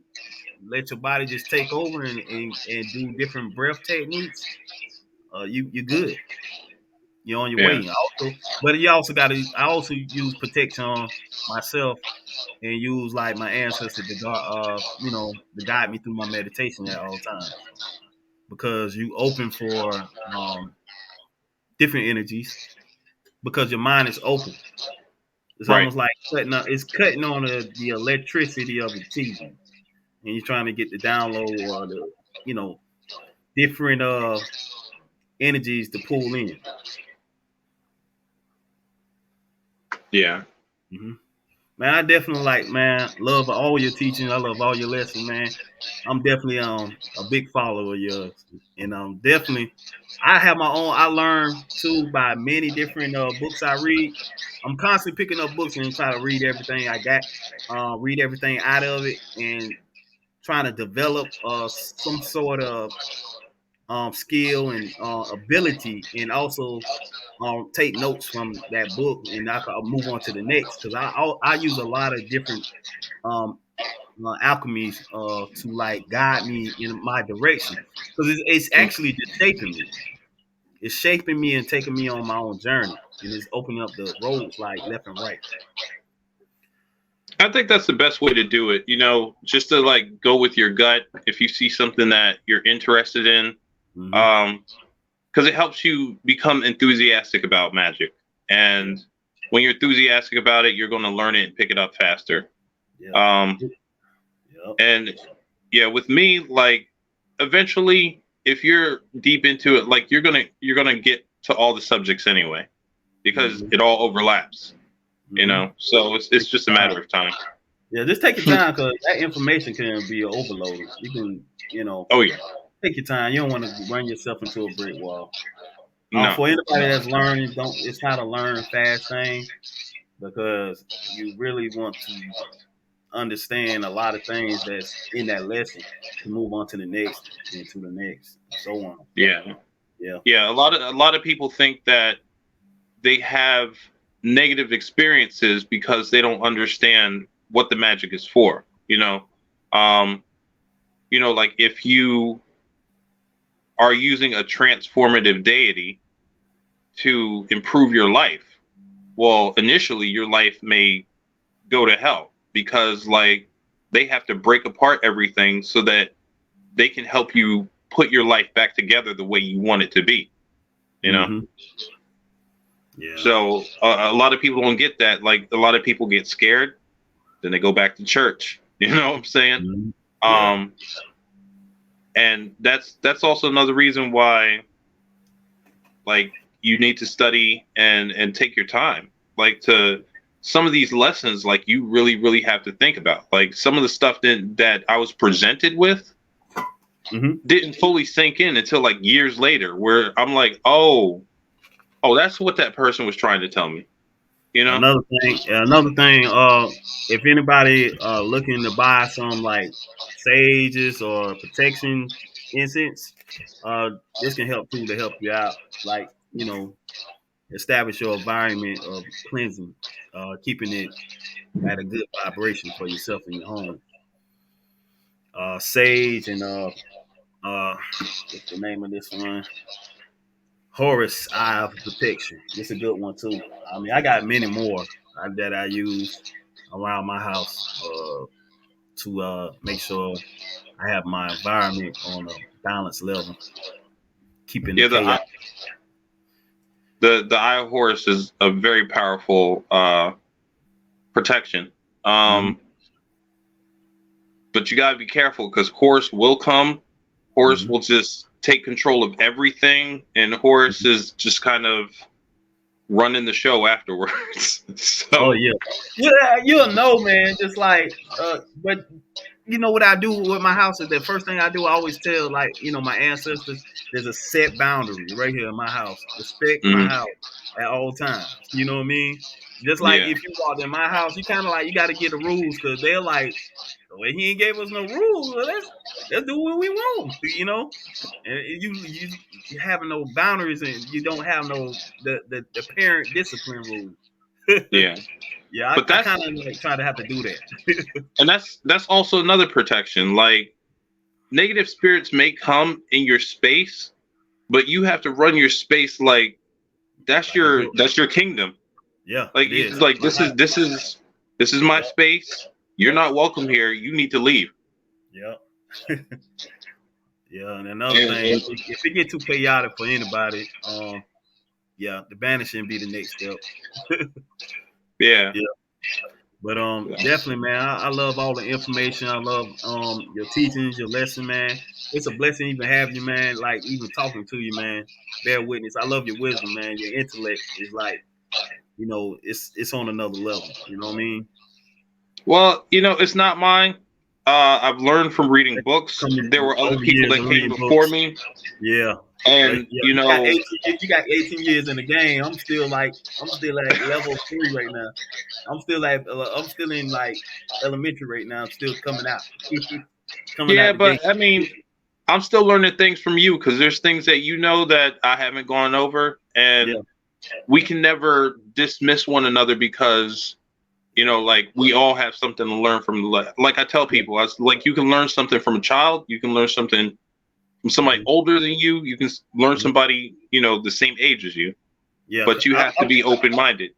[SPEAKER 1] let your body just take over and do different breath techniques, you're good. You're on your
[SPEAKER 2] Yeah.
[SPEAKER 1] way. But you also got to. I also use protection on myself and use like my ancestor to to guide me through my meditation at all times because you open for different energies because your mind is open. It's
[SPEAKER 2] Right.
[SPEAKER 1] almost like cutting on the electricity of the TV, and you're trying to get the download or the you know different energies to pull in.
[SPEAKER 2] Yeah.
[SPEAKER 1] hmm Man, I definitely love all your teaching. I love all your lessons, man. I'm definitely a big follower of yours, and definitely I have my own. I learn too by many different books I read. I'm constantly picking up books and try to read everything I got, read everything out of it, and trying to develop some sort of skill and ability, and also take notes from that book, and I'll move on to the next because I use a lot of different alchemies to like guide me in my direction, because it's actually just shaping me. It's shaping me and taking me on my own journey, and it's opening up the roads like left and right.
[SPEAKER 2] I think that's the best way to do it. Just to like go with your gut if you see something that you're interested in,
[SPEAKER 1] Mm-hmm.
[SPEAKER 2] because it helps you become enthusiastic about magic. And when you're enthusiastic about it, you're going to learn it and pick it up faster.
[SPEAKER 1] Yeah.
[SPEAKER 2] Um,
[SPEAKER 1] Yep.
[SPEAKER 2] and yeah, with me, like eventually, if you're deep into it, like you're gonna get to all the subjects anyway, because
[SPEAKER 1] Mm-hmm.
[SPEAKER 2] it all overlaps.
[SPEAKER 1] Mm-hmm.
[SPEAKER 2] So it's
[SPEAKER 1] Take
[SPEAKER 2] just a
[SPEAKER 1] your time.
[SPEAKER 2] matter of time.
[SPEAKER 1] Yeah, just take your time because that information can be overloaded. You can,
[SPEAKER 2] Oh yeah,
[SPEAKER 1] take your time. You don't want to run yourself into a brick wall.
[SPEAKER 2] no,
[SPEAKER 1] For anybody that's learning, don't. It's not a learn fast thing because you really want to understand a lot of things that's in that lesson to move on to the next and to the next and so on.
[SPEAKER 2] yeah,
[SPEAKER 1] Yeah.
[SPEAKER 2] yeah. A lot of people think that they have negative experiences because they don't understand what the magic is for. Um, like if you are using a transformative deity to improve your life, well, initially your life may go to hell because like they have to break apart everything so that they can help you put your life back together the way you want it to be, you know?
[SPEAKER 1] Mm-hmm. Yeah.
[SPEAKER 2] So a lot of people don't get that. Like a lot of people get scared, then they go back to church. You know what I'm saying?
[SPEAKER 1] Mm-hmm. Yeah.
[SPEAKER 2] Um, and that's also another reason why like you need to study and take your time. Like to some of these lessons, like you really have to think about. Like some of the stuff that I was presented with
[SPEAKER 1] Mm-hmm.
[SPEAKER 2] didn't fully sink in until like years later, where I'm like, oh, that's what that person was trying to tell me. You know?
[SPEAKER 1] Another thing. If anybody looking to buy some like sages or protection incense, this can help too to help you out. Like establish your environment of cleansing, keeping it at a good vibration for yourself in your home. Sage and uh, what's the name of this one? Horus Eye of Protection. It's a good one too. I mean, I got many more that I use around my house to make sure I have my environment on a balanced level, keeping the
[SPEAKER 2] Yeah,
[SPEAKER 1] chaos.
[SPEAKER 2] the Eye of Horus is a very powerful protection.
[SPEAKER 1] Mm-hmm.
[SPEAKER 2] But you gotta be careful because Horus will come. Horus
[SPEAKER 1] Mm-hmm.
[SPEAKER 2] will just take control of everything, and Horus is just kind of running the show afterwards.
[SPEAKER 1] Oh
[SPEAKER 2] So
[SPEAKER 1] yeah, yeah, you'll know, man. Just like, but you know what I do with my house is the first thing I do. I always tell like my ancestors, there's a set boundary right here in my house. Respect my
[SPEAKER 2] mhm,
[SPEAKER 1] house at all times. You know what I mean? Just like
[SPEAKER 2] yeah,
[SPEAKER 1] if you walk in my house, you kind of like you got to get the rules because they're like, well, he ain't gave us no rules. Well, let's do what we want. And you having no boundaries and you don't have no the parent discipline rules.
[SPEAKER 2] yeah.
[SPEAKER 1] Yeah,
[SPEAKER 2] But
[SPEAKER 1] I kind of like try to have to do that.
[SPEAKER 2] that's also another protection. Like negative spirits may come in your space, but you have to run your space like that's
[SPEAKER 1] Like a
[SPEAKER 2] your
[SPEAKER 1] book.
[SPEAKER 2] that's your kingdom.
[SPEAKER 1] Yeah,
[SPEAKER 2] Like
[SPEAKER 1] it is.
[SPEAKER 2] like
[SPEAKER 1] My life.
[SPEAKER 2] this is my
[SPEAKER 1] Yep.
[SPEAKER 2] space. You're
[SPEAKER 1] Yep.
[SPEAKER 2] not welcome here. You need to leave.
[SPEAKER 1] Yep. Yeah, and another thing,
[SPEAKER 2] And
[SPEAKER 1] if it get too chaotic for anybody, yeah, the banishing be the next step.
[SPEAKER 2] yeah,
[SPEAKER 1] Yeah, but definitely, man, I love all the information. I love your teachings, your lesson, man. It's a blessing even have you, man. Like even talking to you, man. Bear witness. I love your wisdom, man. Your intellect is like, it's on another level. You know what I mean?
[SPEAKER 2] well, it's not mine. I've learned from reading books.
[SPEAKER 1] Coming
[SPEAKER 2] There were other
[SPEAKER 1] over
[SPEAKER 2] people
[SPEAKER 1] years
[SPEAKER 2] that
[SPEAKER 1] of
[SPEAKER 2] came
[SPEAKER 1] reading
[SPEAKER 2] before
[SPEAKER 1] books.
[SPEAKER 2] me,
[SPEAKER 1] Yeah. But
[SPEAKER 2] and
[SPEAKER 1] yeah, you got 18 years in the game. I'm still at level 3 right now. I'm still in like elementary right now. I'm still coming out. Coming
[SPEAKER 2] yeah,
[SPEAKER 1] out the gate.
[SPEAKER 2] but I mean, I'm still learning things from you because there's things that that I haven't gone over,
[SPEAKER 1] Yeah.
[SPEAKER 2] and we can never dismiss one another because Like we all have something to learn from. Like I tell people, like you can learn something from a child, you can learn something from somebody
[SPEAKER 1] Mhm.
[SPEAKER 2] older than you, you can learn
[SPEAKER 1] Mhm.
[SPEAKER 2] somebody the same age as you,
[SPEAKER 1] Yeah,
[SPEAKER 2] but you have to be open minded.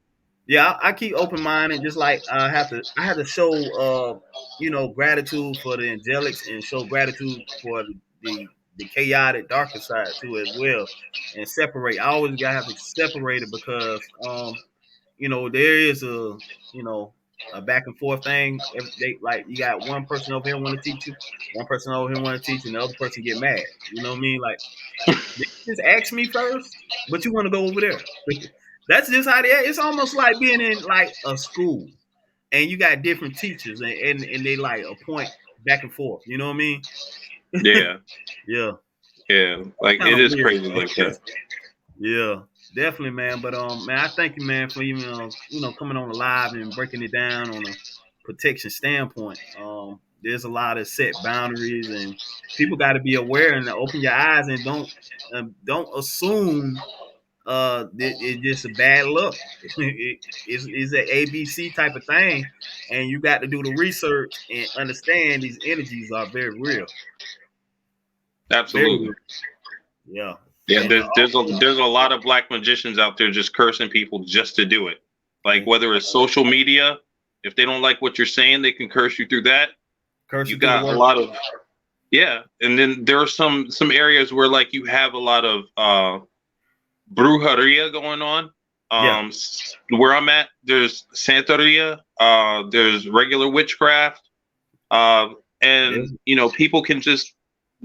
[SPEAKER 1] yeah. I keep open minded, just like I have to show gratitude for the angelics and show gratitude for the chaotic darker side too as well, and separate. I always gotta have to separate it because there is a back and forth thing. They like you got one person over here want to teach you, one person over here want to teach you, and the other person get mad. You know what I mean? Like they just ask me first, but you want to go over there. That's just how they act. It's almost like being in like a school and you got different teachers and they like a point back and forth. You know what I mean?
[SPEAKER 2] Yeah,
[SPEAKER 1] Yeah,
[SPEAKER 2] yeah, like
[SPEAKER 1] kind
[SPEAKER 2] it
[SPEAKER 1] of
[SPEAKER 2] is
[SPEAKER 1] weird.
[SPEAKER 2] crazy like that.
[SPEAKER 1] Yeah, definitely, man. But man, I thank you, man, for even coming on the live and breaking it down on a protection standpoint. There's a lot of set boundaries, and people got to be aware and open your eyes and don't assume it's just a bad luck. It's an ABC type of thing, and you got to do the research and understand these energies are very real, very real.
[SPEAKER 2] Absolutely.
[SPEAKER 1] Yeah,
[SPEAKER 2] Yeah,
[SPEAKER 1] and
[SPEAKER 2] there's a lot of black magicians out there just cursing people just to do it. Like
[SPEAKER 1] and
[SPEAKER 2] whether it's social media, if they don't like what you're saying, they can curse you through that. You
[SPEAKER 1] cursing through the
[SPEAKER 2] got a
[SPEAKER 1] word.
[SPEAKER 2] lot of yeah, and then there are some areas where like you have a lot of brujeria going on.
[SPEAKER 1] Yeah,
[SPEAKER 2] Where I'm at, there's Santeria, there's regular witchcraft, uh, and
[SPEAKER 1] there's
[SPEAKER 2] people can just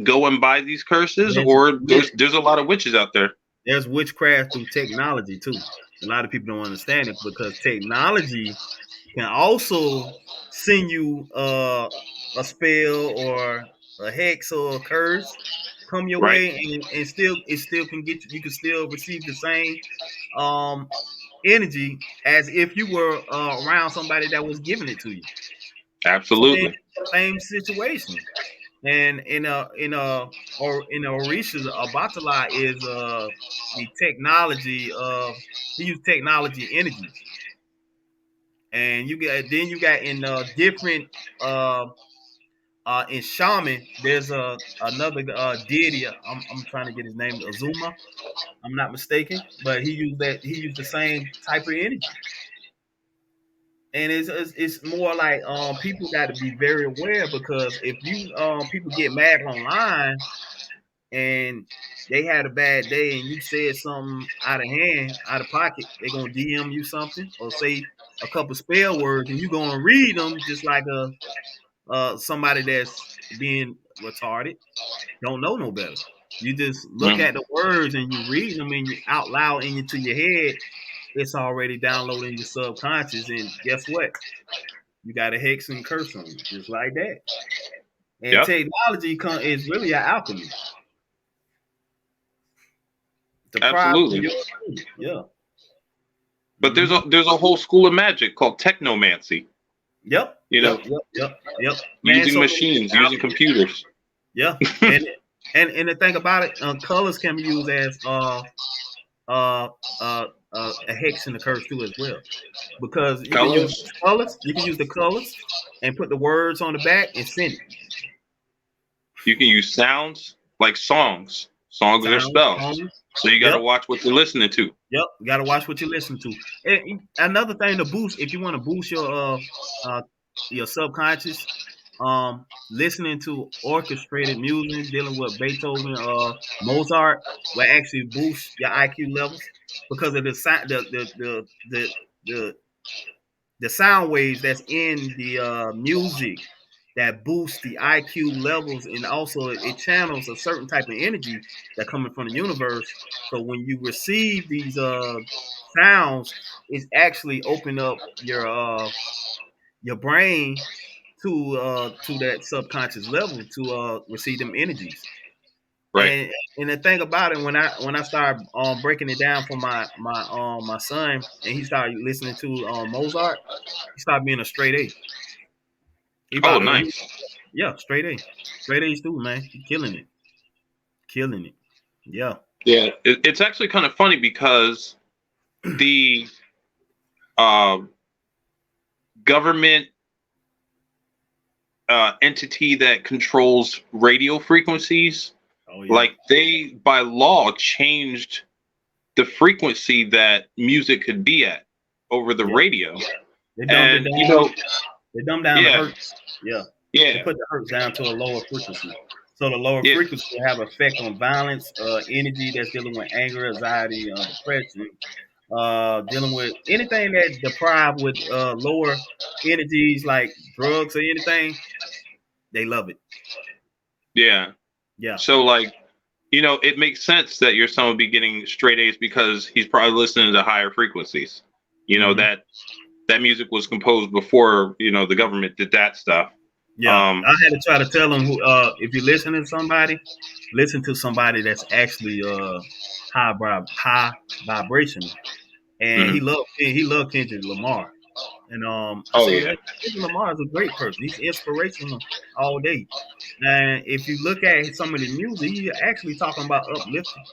[SPEAKER 2] go and buy these curses,
[SPEAKER 1] there's
[SPEAKER 2] or there's a lot of witches out there.
[SPEAKER 1] there's witchcraft through technology too. A lot of people don't understand it because technology can also send you a spell or a hex or a curse come your
[SPEAKER 2] Right.
[SPEAKER 1] way and still it still can get you. You can still receive the same um energy as if you were around somebody that was giving it to you. Same
[SPEAKER 2] Absolutely.
[SPEAKER 1] same situation. And in Orisha's Abatala is the technology of he used technology energies. And you got in different uh in shaman there's another deity. I'm trying to get his name, Azuma. I'm not mistaken, but he used the same type of energy. And it's more like people got to be very aware because if you people get mad online and they had a bad day and you said something out of hand, out of pocket, they're gonna DM you something or say a couple spell words and you gonna read them just like a somebody that's being retarded, don't know no better. You just look
[SPEAKER 2] Mm.
[SPEAKER 1] at the words and you read them and you out loud into your head. It's already downloading your subconscious, and guess what? You got a hex and curse on you, just like that. And
[SPEAKER 2] Yep.
[SPEAKER 1] technology is really an alchemy. The problem
[SPEAKER 2] Absolutely.
[SPEAKER 1] is yours. Yeah.
[SPEAKER 2] But there's
[SPEAKER 1] Mm-hmm.
[SPEAKER 2] a whole school of magic called technomancy.
[SPEAKER 1] Yep.
[SPEAKER 2] You know,
[SPEAKER 1] Yep. Man,
[SPEAKER 2] using
[SPEAKER 1] so many
[SPEAKER 2] machines, using computers.
[SPEAKER 1] yeah. And the thing about it, colors can be used as uh, a hex and a curse too as well. Because you can use
[SPEAKER 2] Colors.
[SPEAKER 1] colors, you can use the colors and put the words on the back and send it.
[SPEAKER 2] You can use sounds like songs. Songs are
[SPEAKER 1] Sound,
[SPEAKER 2] spells.
[SPEAKER 1] tone.
[SPEAKER 2] So you got to
[SPEAKER 1] Yep,
[SPEAKER 2] watch what you're listening to.
[SPEAKER 1] yep. You gotta watch what you listen to. And another thing to boost, if you want to boost uh your subconscious, listening to orchestrated music dealing with Beethoven, Mozart will actually boost your IQ levels because of the sound, the the sound waves that's in the music that boosts the IQ levels, and also it channels a certain type of energy that coming from the universe. So when you receive these sounds, it's actually open up your brain to that subconscious level to receive them energies.
[SPEAKER 2] Right.
[SPEAKER 1] And the thing about it, when I started breaking it down for my son, and he started listening to Mozart, he started being a straight A. He
[SPEAKER 2] Oh,
[SPEAKER 1] about to
[SPEAKER 2] nice.
[SPEAKER 1] yeah, straight A, straight A student, man. He killing it, killing it. Yeah,
[SPEAKER 2] Yeah. It's actually kind of funny because the um government entity that controls radio frequencies.
[SPEAKER 1] Oh yeah.
[SPEAKER 2] Like they, by law, changed the frequency that music could be at over the
[SPEAKER 1] Yeah.
[SPEAKER 2] radio.
[SPEAKER 1] They dumbed it
[SPEAKER 2] And
[SPEAKER 1] down. They dumbed down the
[SPEAKER 2] yeah,
[SPEAKER 1] hertz. Yeah. They
[SPEAKER 2] yeah,
[SPEAKER 1] put the hertz down to a lower frequency. So the lower
[SPEAKER 2] yeah,
[SPEAKER 1] frequency will have effect on violence, energy that's dealing with anger, anxiety, depression, dealing with anything that deprive with lower energies like drugs or anything. They love it.
[SPEAKER 2] yeah.
[SPEAKER 1] Yeah.
[SPEAKER 2] So like, it makes sense that your son would be getting straight A's because he's probably listening to higher frequencies.
[SPEAKER 1] Hmm.
[SPEAKER 2] That music was composed before the government did that stuff.
[SPEAKER 1] Yeah.
[SPEAKER 2] Um,
[SPEAKER 1] I had to try to tell them if you're listening to somebody, listen to somebody that's actually high vibrational. And
[SPEAKER 2] mhm.
[SPEAKER 1] he loved Kendrick Lamar. And I
[SPEAKER 2] Oh
[SPEAKER 1] said,
[SPEAKER 2] yeah,
[SPEAKER 1] hey, Kendrick Lamar is a great person. He's inspirational all day. And if you look at some of the music, he's actually talking about uplifting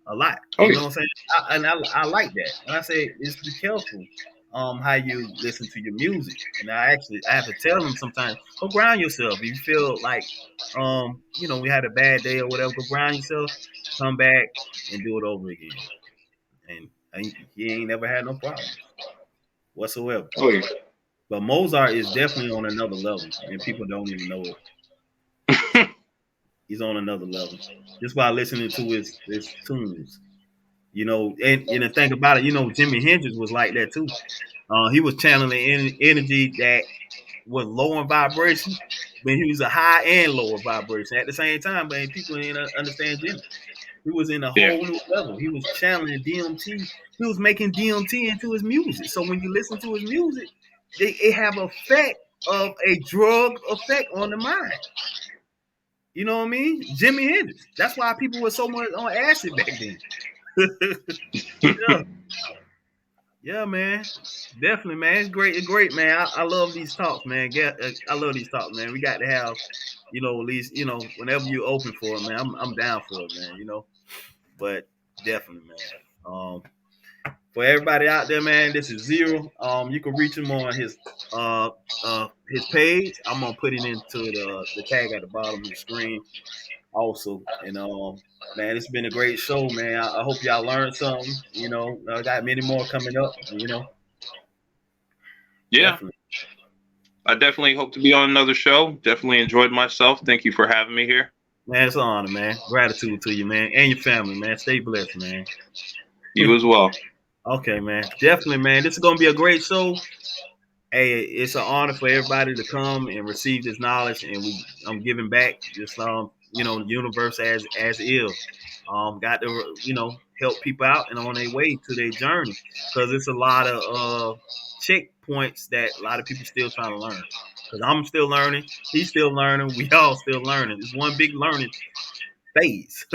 [SPEAKER 1] a lot.
[SPEAKER 2] oh
[SPEAKER 1] You
[SPEAKER 2] yeah,
[SPEAKER 1] know what I'm saying? I like that. And I say, just be careful how you listen to your music. And I have to tell them sometimes, go ground yourself. If you feel like we had a bad day or whatever, go ground yourself, come back and do it over again. And he ain't never had no problems whatsoever.
[SPEAKER 2] oh yeah.
[SPEAKER 1] But Mozart is definitely on another level, and people don't even know it. He's on another level just by listening to his tunes. And the thing about it, Jimi Hendrix was like that too. He was channeling energy that was low in vibration, but he was a high and lower vibration at the same time. But people didn't understand Jimmy. He was in a
[SPEAKER 2] Yeah,
[SPEAKER 1] whole new level. He was channeling DMT. He was making DMT into his music. So when you listen to his music, it have effect of a drug effect on the mind. You know what I mean? Jimi Hendrix. That's why people were so much on acid back then. Yeah, yeah, man. Definitely, man. It's great. It's great, man. I love these talks, man. I love these talks, man. We got to have, at least, whenever you're open for it, man. I'm down for it, man. But definitely, man. For everybody out there, man, this is Zero. You can reach him on his page. I'm gonna put it into the tag at the bottom of the screen also. And man, it's been a great show, man. I hope y'all learned something. I got many more coming up.
[SPEAKER 2] yeah.
[SPEAKER 1] Definitely,
[SPEAKER 2] I definitely hope to be on another show. Definitely enjoyed myself. Thank you for having me here.
[SPEAKER 1] man. It's an honor, man. Gratitude to you, man, and your family, man. Stay blessed, man.
[SPEAKER 2] You as well.
[SPEAKER 1] Okay, man. Definitely, man. This is gonna be a great show. Hey, it's an honor for everybody to come and receive this knowledge, and I'm giving back this the universe as is. Got to help people out and on their way to their journey because it's a lot of checkpoints that a lot of people still trying to learn. Because I'm still learning, he's still learning, we all still learning. It's one big learning phase,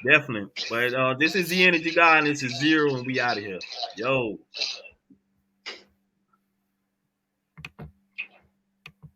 [SPEAKER 1] definitely. But this is the energy guy, and this is Zero, and we out of here. Yo.